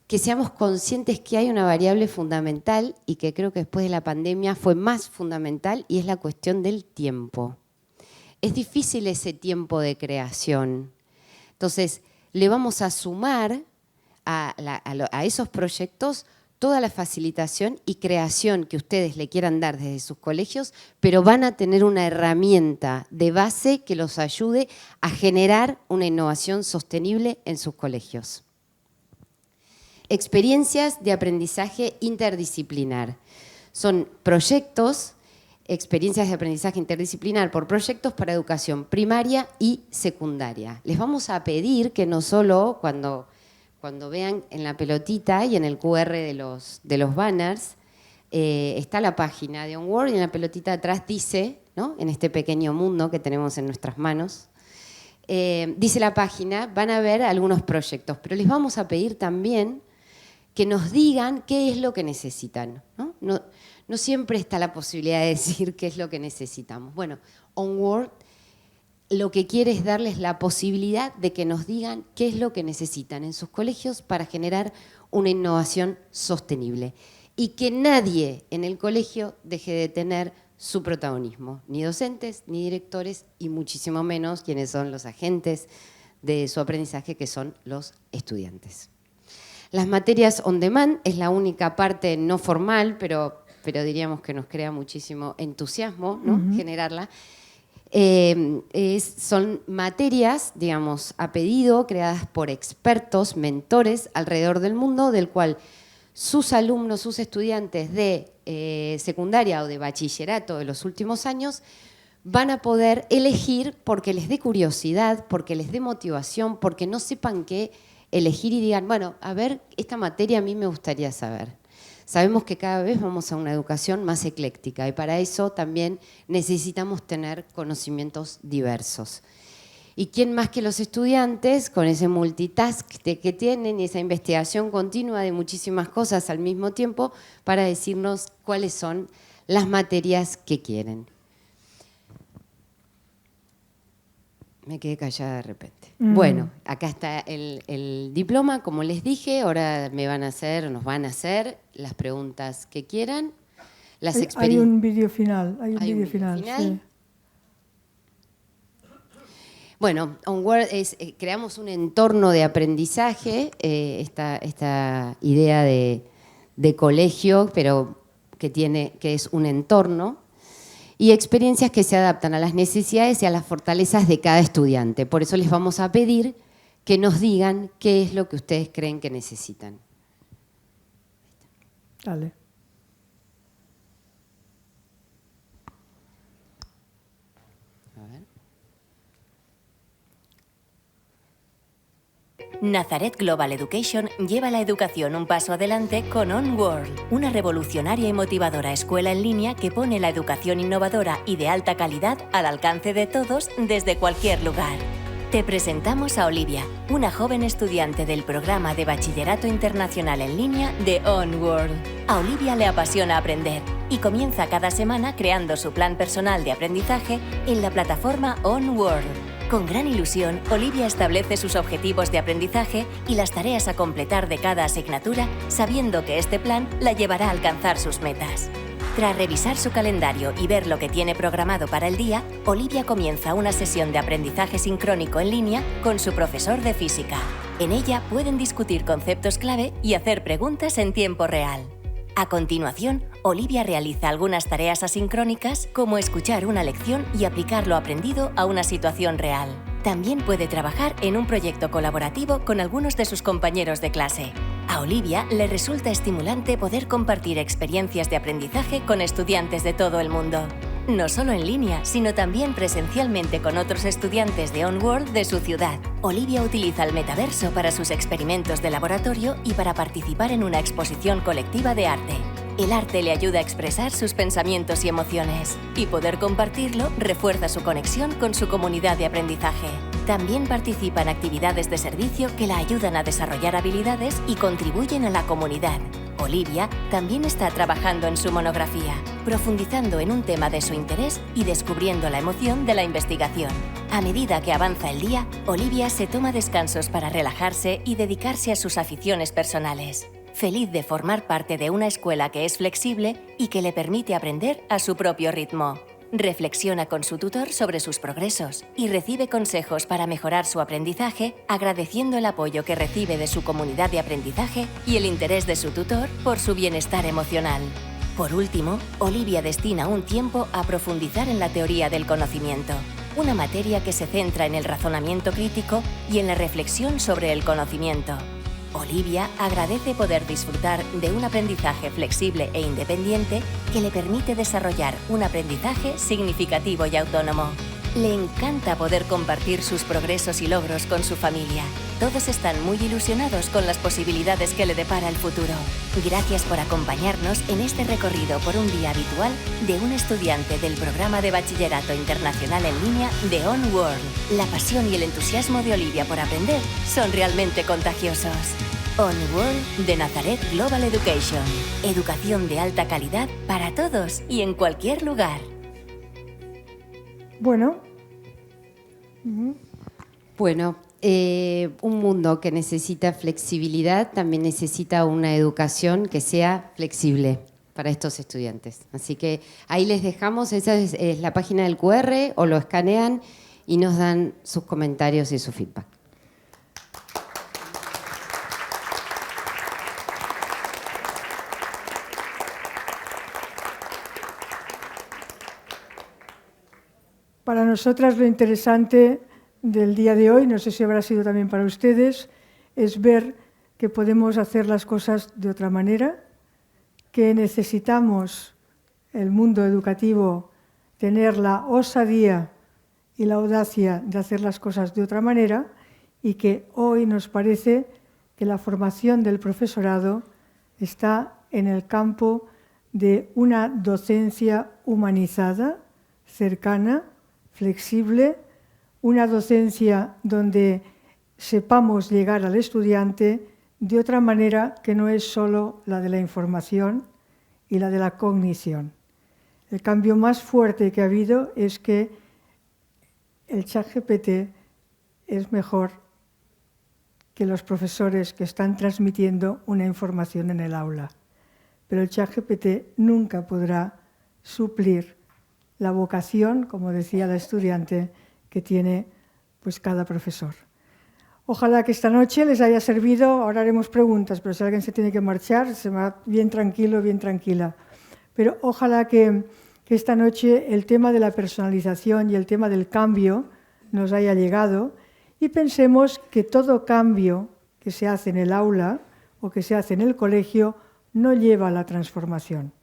que seamos conscientes que hay una variable fundamental y que creo que después de la pandemia fue más fundamental, y es la cuestión del tiempo. Es difícil ese tiempo de creación. Entonces, le vamos a sumar a esos proyectos toda la facilitación y creación que ustedes le quieran dar desde sus colegios, pero van a tener una herramienta de base que los ayude a generar una innovación sostenible en sus colegios. Experiencias de aprendizaje interdisciplinar. Son proyectos, experiencias de aprendizaje interdisciplinar por proyectos para educación primaria y secundaria. Les vamos a pedir que no solo cuando vean en la pelotita y en el QR de los banners, está la página de OnWorld y en la pelotita atrás dice, ¿no?, en este pequeño mundo que tenemos en nuestras manos, dice la página, van a ver algunos proyectos, pero les vamos a pedir también que nos digan qué es lo que necesitan, ¿no? No siempre está la posibilidad de decir qué es lo que necesitamos. Bueno, OnWorld lo que quiere es darles la posibilidad de que nos digan qué es lo que necesitan en sus colegios para generar una innovación sostenible y que nadie en el colegio deje de tener su protagonismo, ni docentes, ni directores y muchísimo menos quienes son los agentes de su aprendizaje, que son los estudiantes. Las materias on demand es la única parte no formal, pero diríamos que nos crea muchísimo entusiasmo, ¿no?, generarla. Son materias, digamos, a pedido, creadas por expertos, mentores alrededor del mundo, del cual sus alumnos, sus estudiantes de secundaria o de bachillerato de los últimos años van a poder elegir porque les dé curiosidad, porque les dé motivación, porque no sepan qué elegir y digan, bueno, a ver, esta materia a mí me gustaría saber. Sabemos que cada vez vamos a una educación más ecléctica y para eso también necesitamos tener conocimientos diversos. ¿Y quién más que los estudiantes, con ese multitask que tienen y esa investigación continua de muchísimas cosas al mismo tiempo, para decirnos cuáles son las materias que quieren? Me quedé callada de repente. Bueno, acá está el diploma, como les dije. Ahora nos van a hacer las preguntas que quieran. Hay un vídeo final. Hay un vídeo final. Sí. Bueno, OnWorld creamos un entorno de aprendizaje, esta idea de colegio, pero que es un entorno, y experiencias que se adaptan a las necesidades y a las fortalezas de cada estudiante. Por eso les vamos a pedir que nos digan qué es lo que ustedes creen que necesitan. Dale. Nazaret Global Education lleva la educación un paso adelante con OnWorld, una revolucionaria y motivadora escuela en línea que pone la educación innovadora y de alta calidad al alcance de todos desde cualquier lugar. Te presentamos a Olivia, una joven estudiante del programa de Bachillerato Internacional en línea de OnWorld. A Olivia le apasiona aprender y comienza cada semana creando su plan personal de aprendizaje en la plataforma OnWorld. Con gran ilusión, Olivia establece sus objetivos de aprendizaje y las tareas a completar de cada asignatura, sabiendo que este plan la llevará a alcanzar sus metas. Tras revisar su calendario y ver lo que tiene programado para el día, Olivia comienza una sesión de aprendizaje sincrónico en línea con su profesor de física. En ella pueden discutir conceptos clave y hacer preguntas en tiempo real. A continuación, Olivia realiza algunas tareas asincrónicas, como escuchar una lección y aplicar lo aprendido a una situación real. También puede trabajar en un proyecto colaborativo con algunos de sus compañeros de clase. A Olivia le resulta estimulante poder compartir experiencias de aprendizaje con estudiantes de todo el mundo. no solo en línea, sino también presencialmente con otros estudiantes de OnWorld de su ciudad. Olivia utiliza el metaverso para sus experimentos de laboratorio y para participar en una exposición colectiva de arte. El arte le ayuda a expresar sus pensamientos y emociones, y poder compartirlo refuerza su conexión con su comunidad de aprendizaje. También participa en actividades de servicio que la ayudan a desarrollar habilidades y contribuyen a la comunidad. Olivia también está trabajando en su monografía, profundizando en un tema de su interés y descubriendo la emoción de la investigación. A medida que avanza el día, Olivia se toma descansos para relajarse y dedicarse a sus aficiones personales. Feliz de formar parte de una escuela que es flexible y que le permite aprender a su propio ritmo. Reflexiona con su tutor sobre sus progresos y recibe consejos para mejorar su aprendizaje, agradeciendo el apoyo que recibe de su comunidad de aprendizaje y el interés de su tutor por su bienestar emocional. Por último, Olivia destina un tiempo a profundizar en la teoría del conocimiento, una materia que se centra en el razonamiento crítico y en la reflexión sobre el conocimiento. Olivia agradece poder disfrutar de un aprendizaje flexible e independiente que le permite desarrollar un aprendizaje significativo y autónomo. Le encanta poder compartir sus progresos y logros con su familia. Todos están muy ilusionados con las posibilidades que le depara el futuro. Gracias por acompañarnos en este recorrido por un día habitual de un estudiante del programa de Bachillerato Internacional en línea de OnWorld. La pasión y el entusiasmo de Olivia por aprender son realmente contagiosos. OnWorld de Nazaret Global Education. Educación de alta calidad para todos y en cualquier lugar. Bueno. Bueno, un mundo que necesita flexibilidad también necesita una educación que sea flexible para estos estudiantes. Así que ahí les dejamos, esa es la página del QR, o lo escanean y nos dan sus comentarios y su feedback. Para nosotras lo interesante del día de hoy, no sé si habrá sido también para ustedes, es ver que podemos hacer las cosas de otra manera, que necesitamos el mundo educativo tener la osadía y la audacia de hacer las cosas de otra manera, y que hoy nos parece que la formación del profesorado está en el campo de una docencia humanizada, cercana, flexible, una docencia donde sepamos llegar al estudiante de otra manera que no es solo la de la información y la de la cognición. El cambio más fuerte que ha habido es que el ChatGPT es mejor que los profesores que están transmitiendo una información en el aula. Pero el ChatGPT nunca podrá suplir la vocación, como decía la estudiante, que tiene pues cada profesor. Ojalá que esta noche les haya servido. Ahora haremos preguntas, pero si alguien se tiene que marchar, se va bien tranquilo, bien tranquila. Pero ojalá que esta noche el tema de la personalización y el tema del cambio nos haya llegado y pensemos que todo cambio que se hace en el aula o que se hace en el colegio no lleva a la transformación.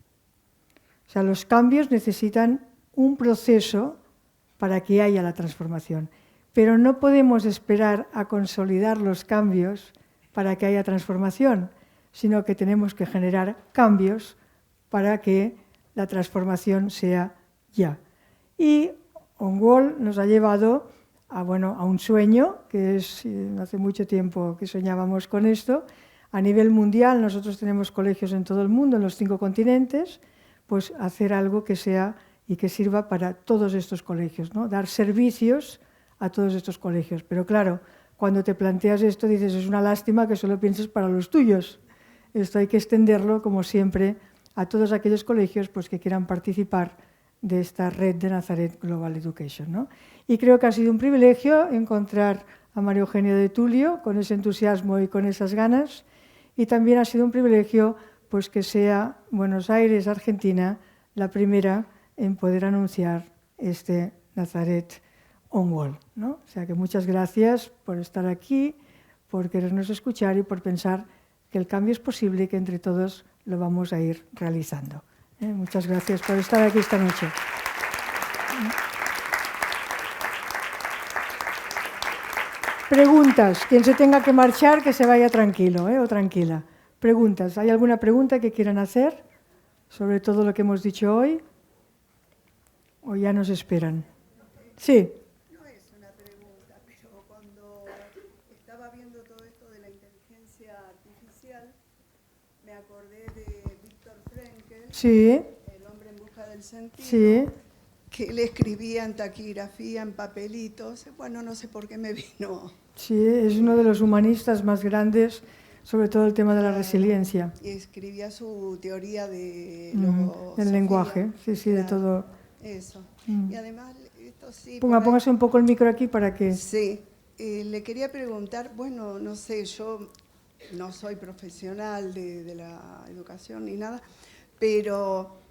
O sea, los cambios necesitan un proceso para que haya la transformación. Pero no podemos esperar a consolidar los cambios para que haya transformación, sino que tenemos que generar cambios para que la transformación sea ya. Y OnWorld nos ha llevado a un sueño, que es hace mucho tiempo que soñábamos con esto. A nivel mundial, nosotros tenemos colegios en todo el mundo, en los 5 continentes, pues hacer algo que sea y que sirva para todos estos colegios, ¿no? Dar servicios a todos estos colegios. Pero claro, cuando te planteas esto dices, es una lástima que solo pienses para los tuyos. Esto hay que extenderlo, como siempre, a todos aquellos colegios pues, que quieran participar de esta red de Nazaret Global Education, ¿no? Y creo que ha sido un privilegio encontrar a María Eugenia de Tulio con ese entusiasmo y con esas ganas, y también ha sido un privilegio pues, que sea Buenos Aires, Argentina, la primera en poder anunciar este Nazaret OnWorld, ¿no? O sea que muchas gracias por estar aquí, por querernos escuchar y por pensar que el cambio es posible y que entre todos lo vamos a ir realizando. Muchas gracias por estar aquí esta noche. Preguntas. Quien se tenga que marchar, que se vaya tranquilo, o tranquila. Preguntas. ¿Hay alguna pregunta que quieran hacer sobre todo lo que hemos dicho hoy? ¿O ya nos esperan? Sí. No es una pregunta, pero cuando estaba viendo todo esto de la inteligencia artificial, me acordé de Viktor Frankl, Sí. El hombre en busca del sentido. Sí. Que él escribía en taquigrafía, en papelitos. Bueno, no sé por qué me vino. Sí, es uno de los humanistas más grandes, sobre todo el tema de la resiliencia. Y escribía su teoría de El lenguaje, sí, sí, claro, de todo. Eso. Y además, esto sí... Póngase un poco el micro aquí para que... Sí. Le quería preguntar, bueno, no sé, yo no soy profesional de la educación ni nada, pero...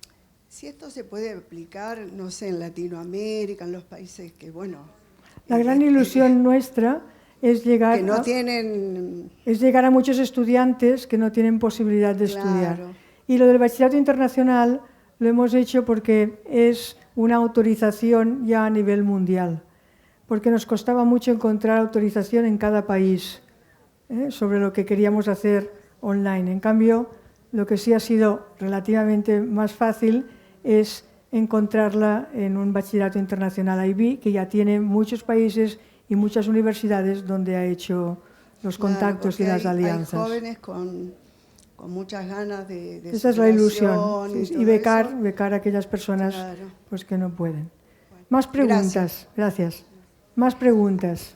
Si esto se puede aplicar, no sé, en Latinoamérica, en los países que, bueno... La gran ilusión nuestra es llegar, que no tienen... es llegar a muchos estudiantes que no tienen posibilidad de estudiar. Y lo del bachillerato internacional lo hemos hecho porque es una autorización ya a nivel mundial, porque nos costaba mucho encontrar autorización en cada país sobre lo que queríamos hacer online. En cambio, lo que sí ha sido relativamente más fácil es encontrarla en un bachillerato internacional IB, que ya tiene muchos países y muchas universidades donde ha hecho los contactos y las alianzas. Hay jóvenes con muchas ganas de Esa es la ilusión, y, y becar a aquellas personas pues, que no pueden. Bueno, más preguntas. Gracias. Más preguntas.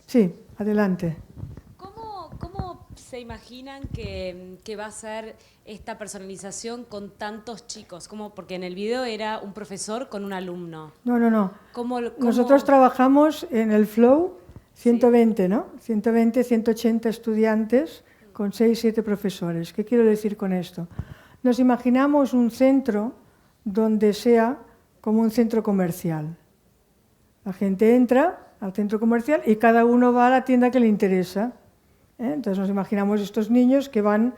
Sí, adelante. ¿Cómo se imaginan que va a ser esta personalización con tantos chicos? Porque en el video era un profesor con un alumno. No. Nosotros trabajamos en el Flow 120, sí. ¿No? 120, 180 estudiantes con 6, 7 profesores. ¿Qué quiero decir con esto? Nos imaginamos un centro donde sea como un centro comercial. La gente entra al centro comercial y cada uno va a la tienda que le interesa. Entonces nos imaginamos estos niños que van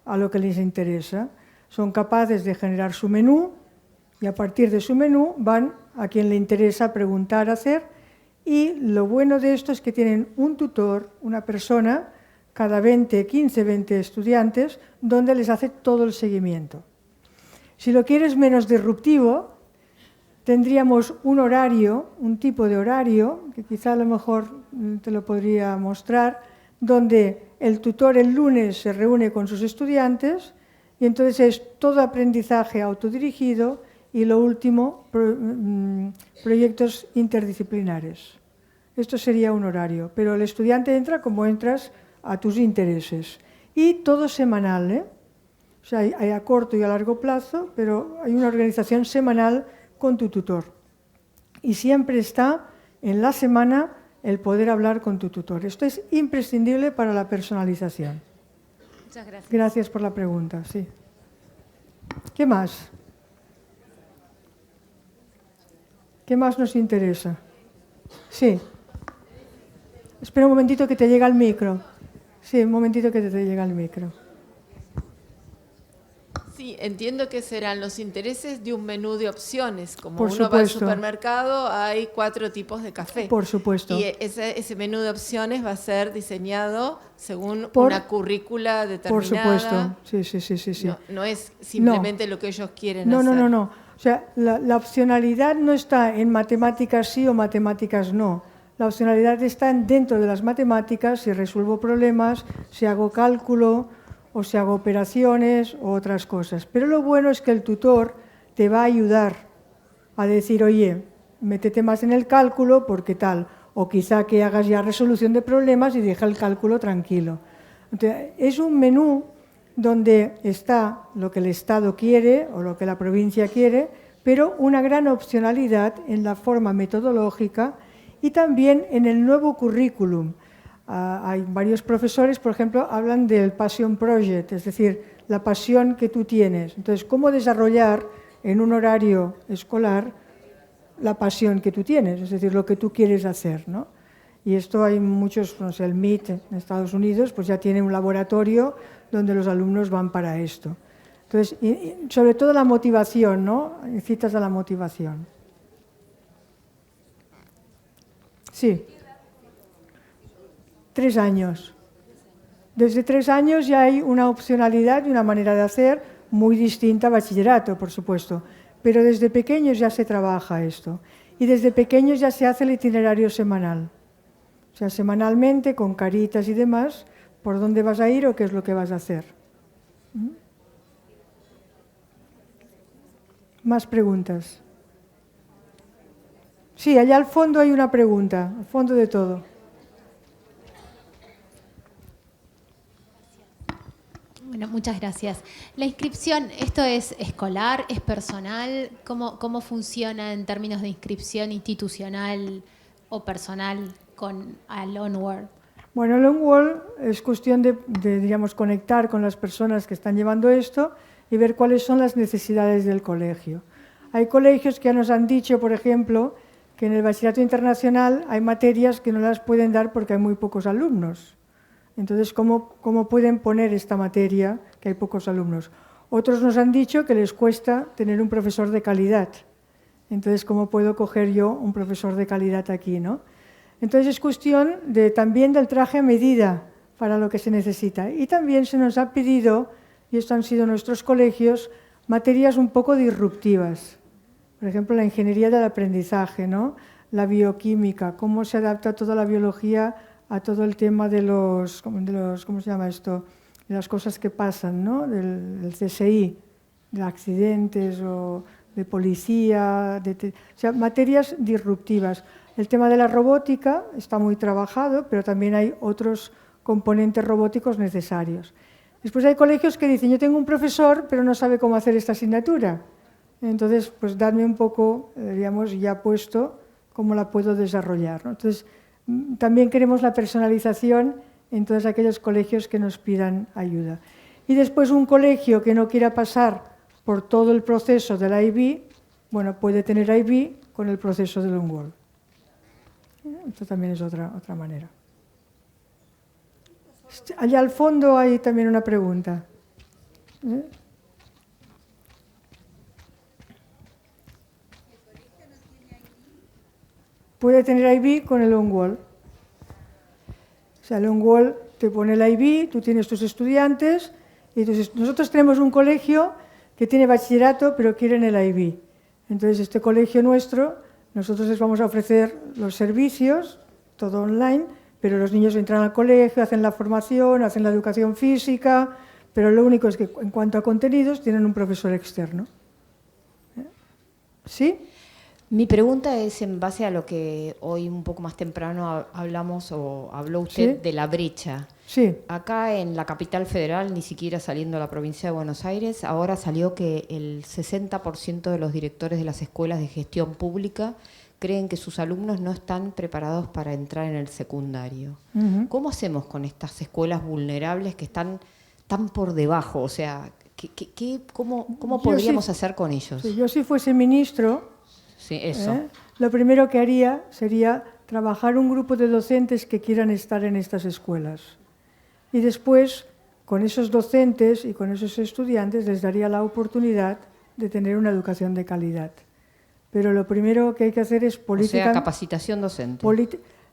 a lo que les interesa. Son capaces de generar su menú y a partir de su menú van a quien le interesa preguntar, hacer. Y lo bueno de esto es que tienen un tutor, una persona, cada 15, 20 estudiantes, donde les hace todo el seguimiento. Si lo quieres menos disruptivo, tendríamos un horario, un tipo de horario, que quizá a lo mejor te lo podría mostrar, donde el tutor el lunes se reúne con sus estudiantes y entonces es todo aprendizaje autodirigido y lo último, proyectos interdisciplinares. Esto sería un horario, pero el estudiante entra como entras a tus intereses. Y todo semanal, O sea, hay a corto y a largo plazo, pero hay una organización semanal con tu tutor. Y siempre está en la semana el poder hablar con tu tutor. Esto es imprescindible para la personalización. Muchas gracias. Gracias por la pregunta, sí. ¿Qué más? ¿Qué más nos interesa? Sí. Espera un momentito que te llega el micro. Sí, un momentito que te llega el micro. Sí, entiendo que serán los intereses de un menú de opciones. Como Por uno supuesto. va al supermercado, hay 4 tipos de café. Por supuesto. Y ese menú de opciones va a ser diseñado según Por- una currícula determinada. Por supuesto. Sí. No es simplemente lo que ellos quieren No. hacer. O sea, la opcionalidad no está en matemáticas sí o matemáticas no. La opcionalidad está dentro de las matemáticas, si resuelvo problemas, si hago cálculo o si hago operaciones o otras cosas. Pero lo bueno es que el tutor te va a ayudar a decir, oye, métete más en el cálculo porque tal, o quizá que hagas ya resolución de problemas y deja el cálculo tranquilo. Entonces, es un menú donde está lo que el Estado quiere o lo que la provincia quiere, pero una gran opcionalidad en la forma metodológica y también en el nuevo currículum. Hay varios profesores, por ejemplo, hablan del Passion Project, es decir, la pasión que tú tienes. Entonces, ¿cómo desarrollar en un horario escolar la pasión que tú tienes? Es decir, lo que tú quieres hacer, ¿no? Y esto hay muchos, no sé, el MIT en Estados Unidos, pues ya tiene un laboratorio donde los alumnos van para esto. Entonces, sobre todo la motivación, ¿no? Incitas a la motivación. Sí. 3 años. Desde 3 años ya hay una opcionalidad y una manera de hacer muy distinta a bachillerato, por supuesto. Pero desde pequeños ya se trabaja esto. Y desde pequeños ya se hace el itinerario semanal. O sea, semanalmente, con caritas y demás, por dónde vas a ir o qué es lo que vas a hacer. ¿Más preguntas? Sí, allá al fondo hay una pregunta, al fondo de todo. Bueno, muchas gracias. La inscripción, ¿esto es escolar, es personal? ¿Cómo funciona en términos de inscripción institucional o personal con al Onward? Bueno, el Onward es cuestión de, digamos, conectar con las personas que están llevando esto y ver cuáles son las necesidades del colegio. Hay colegios que ya nos han dicho, por ejemplo, que en el bachillerato internacional hay materias que no las pueden dar porque hay muy pocos alumnos. Entonces, ¿cómo pueden poner esta materia que hay pocos alumnos? Otros nos han dicho que les cuesta tener un profesor de calidad. Entonces, ¿cómo puedo coger yo un profesor de calidad aquí, no? Entonces, es cuestión también del traje a medida para lo que se necesita. Y también se nos ha pedido, y esto han sido nuestros colegios, materias un poco disruptivas. Por ejemplo, la ingeniería del aprendizaje, ¿no? La bioquímica, cómo se adapta toda la biología a todo el tema de los ¿cómo se llama esto? De las cosas que pasan, ¿no? Del CSI, de accidentes o de policía, o sea, materias disruptivas. El tema de la robótica está muy trabajado, pero también hay otros componentes robóticos necesarios. Después hay colegios que dicen, yo tengo un profesor, pero no sabe cómo hacer esta asignatura. Entonces, pues dadme un poco, digamos, ya puesto, cómo la puedo desarrollar, ¿no? Entonces, también queremos la personalización en todos aquellos colegios que nos pidan ayuda. Y después un colegio que no quiera pasar por todo el proceso del IB, bueno, puede tener IB con el proceso del Onward. Esto también es otra manera. Allá al fondo hay también una pregunta. Puede tener IB con el Onward. O sea, el Onward te pone el IB, tú tienes tus estudiantes, y nosotros tenemos un colegio que tiene bachillerato, pero quieren el IB. Entonces, este colegio nuestro, nosotros les vamos a ofrecer los servicios, todo online, pero los niños entran al colegio, hacen la formación, hacen la educación física, pero lo único es que en cuanto a contenidos tienen un profesor externo. ¿Sí? Mi pregunta es en base a lo que hoy un poco más temprano hablamos o habló usted de la brecha. Sí. Acá en la capital federal, ni siquiera saliendo a la provincia de Buenos Aires, ahora salió que el 60% de los directores de las escuelas de gestión pública creen que sus alumnos no están preparados para entrar en el secundario. ¿Cómo hacemos con estas escuelas vulnerables que están tan por debajo? O sea, ¿cómo podríamos hacer con ellos? Si yo si fuese ministro, sí, eso. Lo primero que haría sería trabajar un grupo de docentes que quieran estar en estas escuelas. Y después, con esos docentes y con esos estudiantes, les daría la oportunidad de tener una educación de calidad. Pero lo primero que hay que hacer es política... O sea, capacitación docente.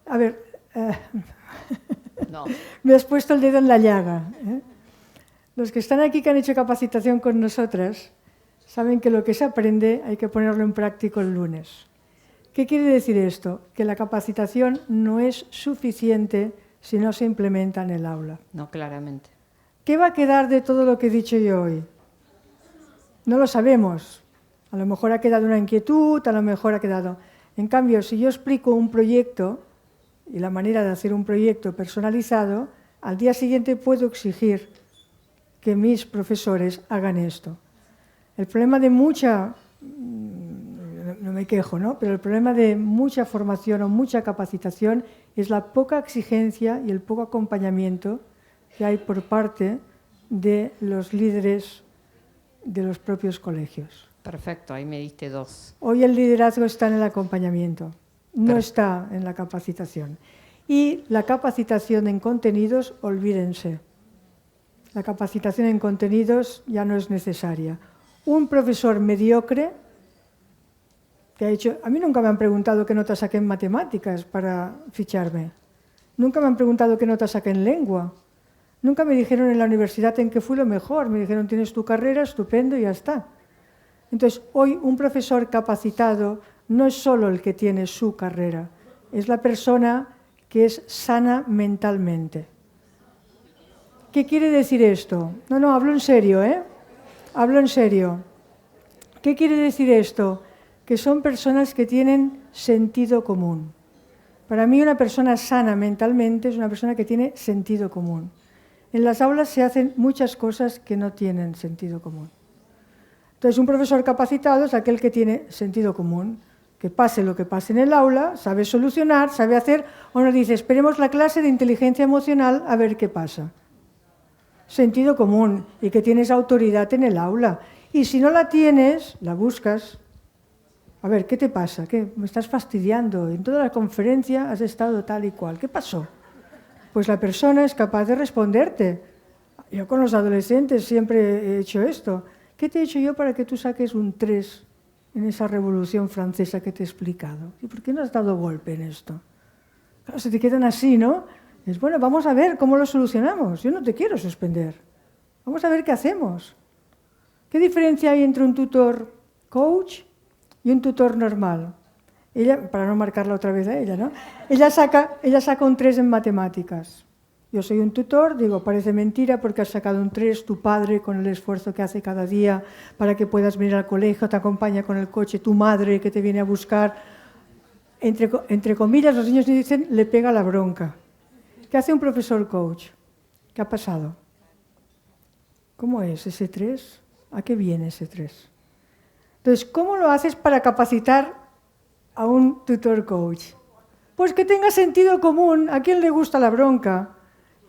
A ver, no. Me has puesto el dedo en la llaga. Los que están aquí que han hecho capacitación con nosotras saben que lo que se aprende hay que ponerlo en práctica el lunes. ¿Qué quiere decir esto? Que la capacitación no es suficiente si no se implementa en el aula. No, claramente. ¿Qué va a quedar de todo lo que he dicho yo hoy? No lo sabemos. A lo mejor ha quedado una inquietud, a lo mejor ha quedado... En cambio, si yo explico un proyecto y la manera de hacer un proyecto personalizado, al día siguiente puedo exigir que mis profesores hagan esto. El problema de mucha, no me quejo, ¿no? Pero el problema de mucha formación o mucha capacitación es la poca exigencia y el poco acompañamiento que hay por parte de los líderes de los propios colegios. Perfecto, ahí me diste dos. Hoy el liderazgo está en el acompañamiento, no está en la capacitación. Y la capacitación en contenidos, olvídense. La capacitación en contenidos ya no es necesaria. Un profesor mediocre que ha hecho... A mí nunca me han preguntado qué nota saqué en matemáticas para ficharme. Nunca me han preguntado qué nota saqué en lengua. Nunca me dijeron en la universidad en qué fui lo mejor. Me dijeron, tienes tu carrera, estupendo, y ya está. Entonces, hoy un profesor capacitado no es solo el que tiene su carrera, es la persona que es sana mentalmente. ¿Qué quiere decir esto? No, hablo en serio, ¿eh? Hablo en serio. ¿Qué quiere decir esto? Que son personas que tienen sentido común. Para mí una persona sana mentalmente es una persona que tiene sentido común. En las aulas se hacen muchas cosas que no tienen sentido común. Entonces un profesor capacitado es aquel que tiene sentido común, que pase lo que pase en el aula, sabe solucionar, sabe hacer, o nos dice, esperemos la clase de inteligencia emocional a ver qué pasa. Sentido común y que tienes autoridad en el aula. Y si no la tienes, la buscas. A ver, ¿qué te pasa? ¿Qué? Me estás fastidiando. En toda la conferencia has estado tal y cual. ¿Qué pasó? Pues la persona es capaz de responderte. Yo con los adolescentes siempre he hecho esto. ¿Qué te he hecho yo para que tú saques un 3 en esa Revolución Francesa que te he explicado? ¿Y por qué no has dado golpe en esto? Claro, se te quedan así, ¿no? Es bueno, vamos a ver cómo lo solucionamos. Yo no te quiero suspender. Vamos a ver qué hacemos. ¿Qué diferencia hay entre un tutor coach y un tutor normal? Ella, para no marcarla otra vez a ella, ¿no? Ella saca un 3 en matemáticas. Yo soy un tutor, digo, parece mentira porque has sacado un 3, tu padre con el esfuerzo que hace cada día para que puedas venir al colegio, te acompaña con el coche, tu madre que te viene a buscar. Entre comillas, los niños dicen, le pega la bronca. ¿Qué hace un profesor coach? ¿Qué ha pasado? ¿Cómo es ese 3? ¿A qué viene ese 3? Entonces, ¿cómo lo haces para capacitar a un tutor coach? Pues que tenga sentido común. ¿A quién le gusta la bronca?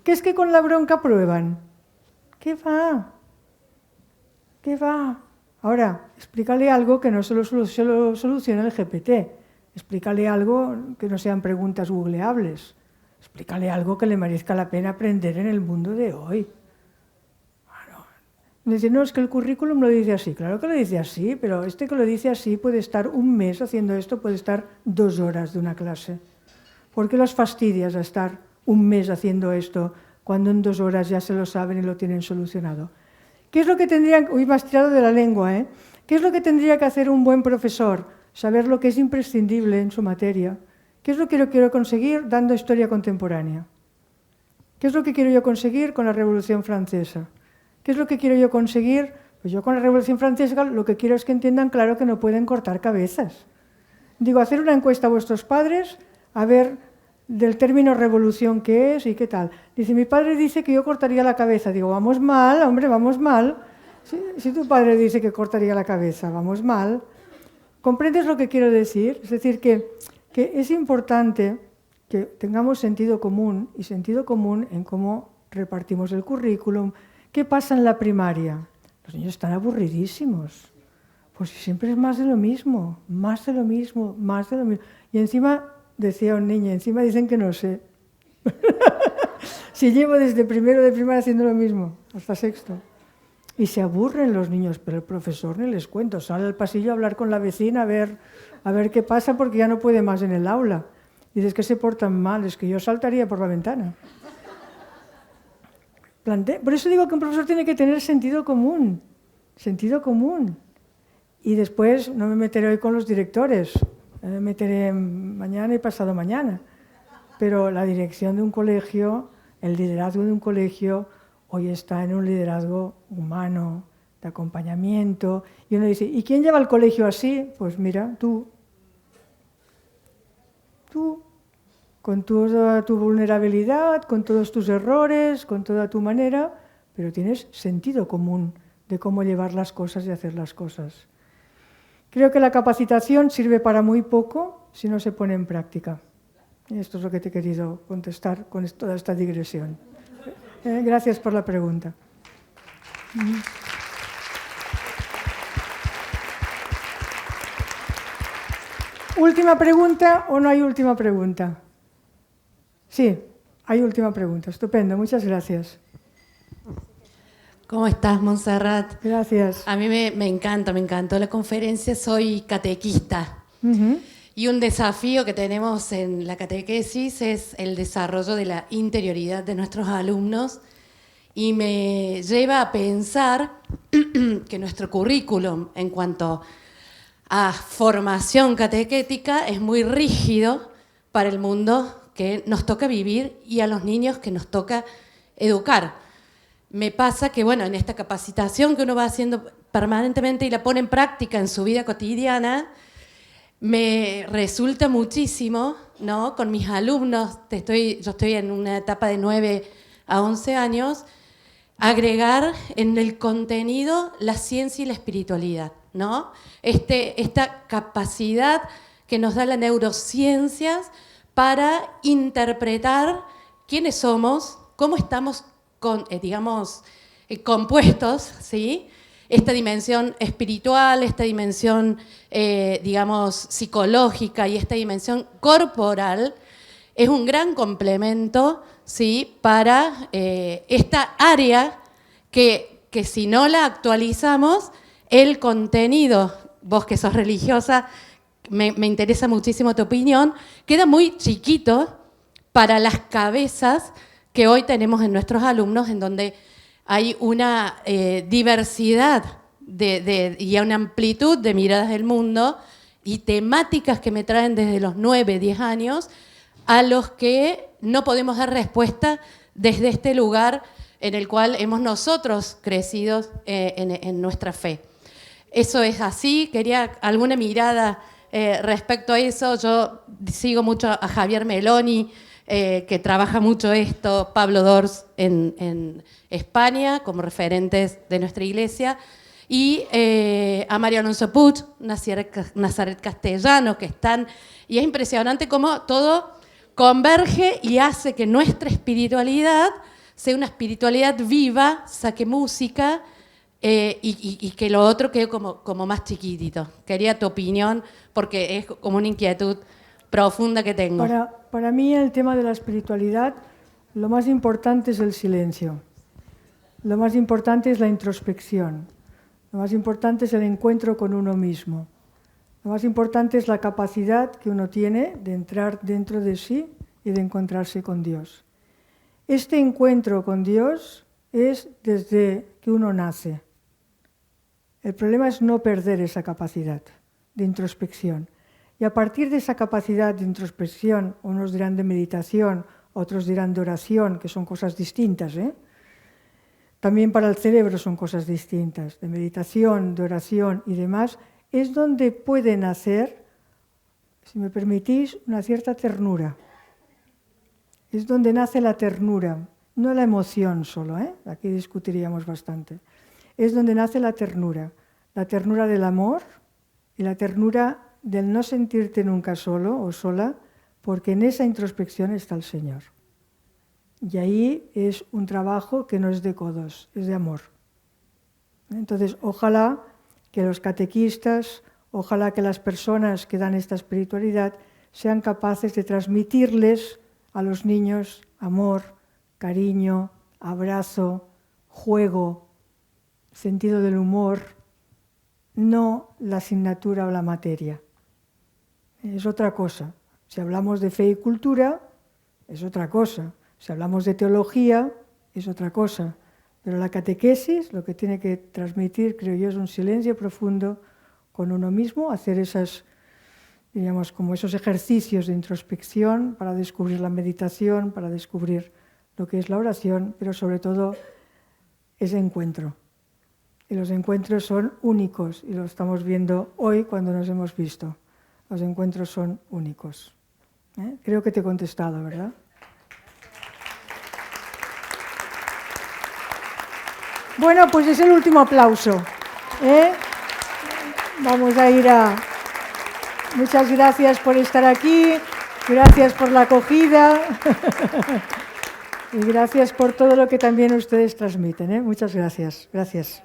¿Qué es que con la bronca prueban? ¿Qué va? ¿Qué va? Ahora, explícale algo que no solo solucione el GPT. Explícale algo que no sean preguntas googleables. Explícale algo que le merezca la pena aprender en el mundo de hoy. Bueno, me dice, no, es que el currículum lo dice así. Claro que lo dice así, pero este que lo dice así puede estar un mes haciendo esto, puede estar 2 horas de una clase. ¿Por qué los fastidias a estar un mes haciendo esto cuando en 2 horas ya se lo saben y lo tienen solucionado? ¿Qué es lo que tendrían... Uy, me has tirado de la lengua, ¿eh? ¿Qué es lo que tendría que hacer un buen profesor? Saber lo que es imprescindible en su materia. ¿Qué es lo que yo quiero conseguir dando historia contemporánea? ¿Qué es lo que quiero yo conseguir con la Revolución Francesa? ¿Qué es lo que quiero yo conseguir? Pues yo con la Revolución Francesa lo que quiero es que entiendan claro que no pueden cortar cabezas. Digo, hacer una encuesta a vuestros padres, a ver del término revolución qué es y qué tal. Dice, mi padre dice que yo cortaría la cabeza. Digo, vamos mal, hombre, vamos mal. Si tu padre dice que cortaría la cabeza, vamos mal. ¿Comprendes lo que quiero decir? Es decir, que es importante que tengamos sentido común, y sentido común en cómo repartimos el currículum. ¿Qué pasa en la primaria? Los niños están aburridísimos. Pues siempre es más de lo mismo, más de lo mismo, más de lo mismo. Y encima, decía un niño, encima dicen que no sé. Si llevo desde primero de primaria haciendo lo mismo, hasta sexto. Y se aburren los niños, pero el profesor ni les cuento. Sale al pasillo a hablar con la vecina, a ver qué pasa, porque ya no puede más en el aula. Y dices que se portan mal, es que yo saltaría por la ventana. Por eso digo que un profesor tiene que tener sentido común. Sentido común. Y después no me meteré hoy con los directores. Me meteré mañana y pasado mañana. Pero la dirección de un colegio, el liderazgo de un colegio, hoy está en un liderazgo humano, de acompañamiento. Y uno dice, ¿y quién lleva el colegio así? Pues mira, tú. Tú, con toda tu vulnerabilidad, con todos tus errores, con toda tu manera, pero tienes sentido común de cómo llevar las cosas y hacer las cosas. Creo que la capacitación sirve para muy poco si no se pone en práctica. Y esto es lo que te he querido contestar con toda esta digresión. Gracias por la pregunta. ¿Última pregunta o no hay última pregunta? Sí, hay última pregunta. Estupendo, muchas gracias. ¿Cómo estás, Montserrat? Gracias. A mí me encantó la conferencia, soy catequista. Ujú. Y un desafío que tenemos en la catequesis es el desarrollo de la interioridad de nuestros alumnos y me lleva a pensar que nuestro currículum en cuanto a formación catequética es muy rígido para el mundo que nos toca vivir y a los niños que nos toca educar. Me pasa que, bueno, en esta capacitación que uno va haciendo permanentemente y la pone en práctica en su vida cotidiana, me resulta muchísimo, ¿no? Con mis alumnos, yo estoy en una etapa de 9 a 11 años, agregar en el contenido la ciencia y la espiritualidad, ¿no? Esta capacidad que nos da la neurociencias para interpretar quiénes somos, cómo estamos compuestos, ¿sí? Esta dimensión espiritual, esta dimensión, psicológica y esta dimensión corporal es un gran complemento, ¿sí? Para esta área que si no la actualizamos, el contenido, vos que sos religiosa, me interesa muchísimo tu opinión, queda muy chiquito para las cabezas que hoy tenemos en nuestros alumnos, en donde hay una diversidad y una amplitud de miradas del mundo y temáticas que me traen desde los 9, 10 años, a los que no podemos dar respuesta desde este lugar en el cual hemos nosotros crecido en nuestra fe. Eso es así, quería alguna mirada respecto a eso. Yo sigo mucho a Javier Meloni, que trabaja mucho esto, Pablo Dors en España, como referentes de nuestra iglesia, y a Mario Alonso Puig, Nazaret Castellano, que están, y es impresionante cómo todo converge y hace que nuestra espiritualidad sea una espiritualidad viva, saque música, y que lo otro quede como más chiquitito. Quería tu opinión, porque es como una inquietud profunda que tengo. Para mí el tema de la espiritualidad, lo más importante es el silencio, lo más importante es la introspección, lo más importante es el encuentro con uno mismo, lo más importante es la capacidad que uno tiene de entrar dentro de sí y de encontrarse con Dios. Este encuentro con Dios es desde que uno nace. El problema es no perder esa capacidad de introspección. Y a partir de esa capacidad de introspección, unos dirán de meditación, otros dirán de oración, que son cosas distintas, ¿eh? También para el cerebro son cosas distintas, de meditación, de oración y demás, es donde puede nacer, si me permitís, una cierta ternura. Es donde nace la ternura, no la emoción solo, ¿eh? Aquí discutiríamos bastante. Es donde nace la ternura del amor y la ternura del no sentirte nunca solo o sola, porque en esa introspección está el Señor. Y ahí es un trabajo que no es de codos, es de amor. Entonces, ojalá que los catequistas, ojalá que las personas que dan esta espiritualidad sean capaces de transmitirles a los niños amor, cariño, abrazo, juego, sentido del humor, no la asignatura o la materia. Es otra cosa. Si hablamos de fe y cultura, es otra cosa. Si hablamos de teología, es otra cosa. Pero la catequesis lo que tiene que transmitir, creo yo, es un silencio profundo con uno mismo, hacer esas, diríamos, como esos ejercicios de introspección para descubrir la meditación, para descubrir lo que es la oración, pero sobre todo ese encuentro. Y los encuentros son únicos, y lo estamos viendo hoy cuando nos hemos visto. Los encuentros son únicos. Creo que te he contestado, ¿verdad? Bueno, pues es el último aplauso. Vamos a ir a... Muchas gracias por estar aquí, gracias por la acogida y gracias por todo lo que también ustedes transmiten. Muchas gracias. Gracias.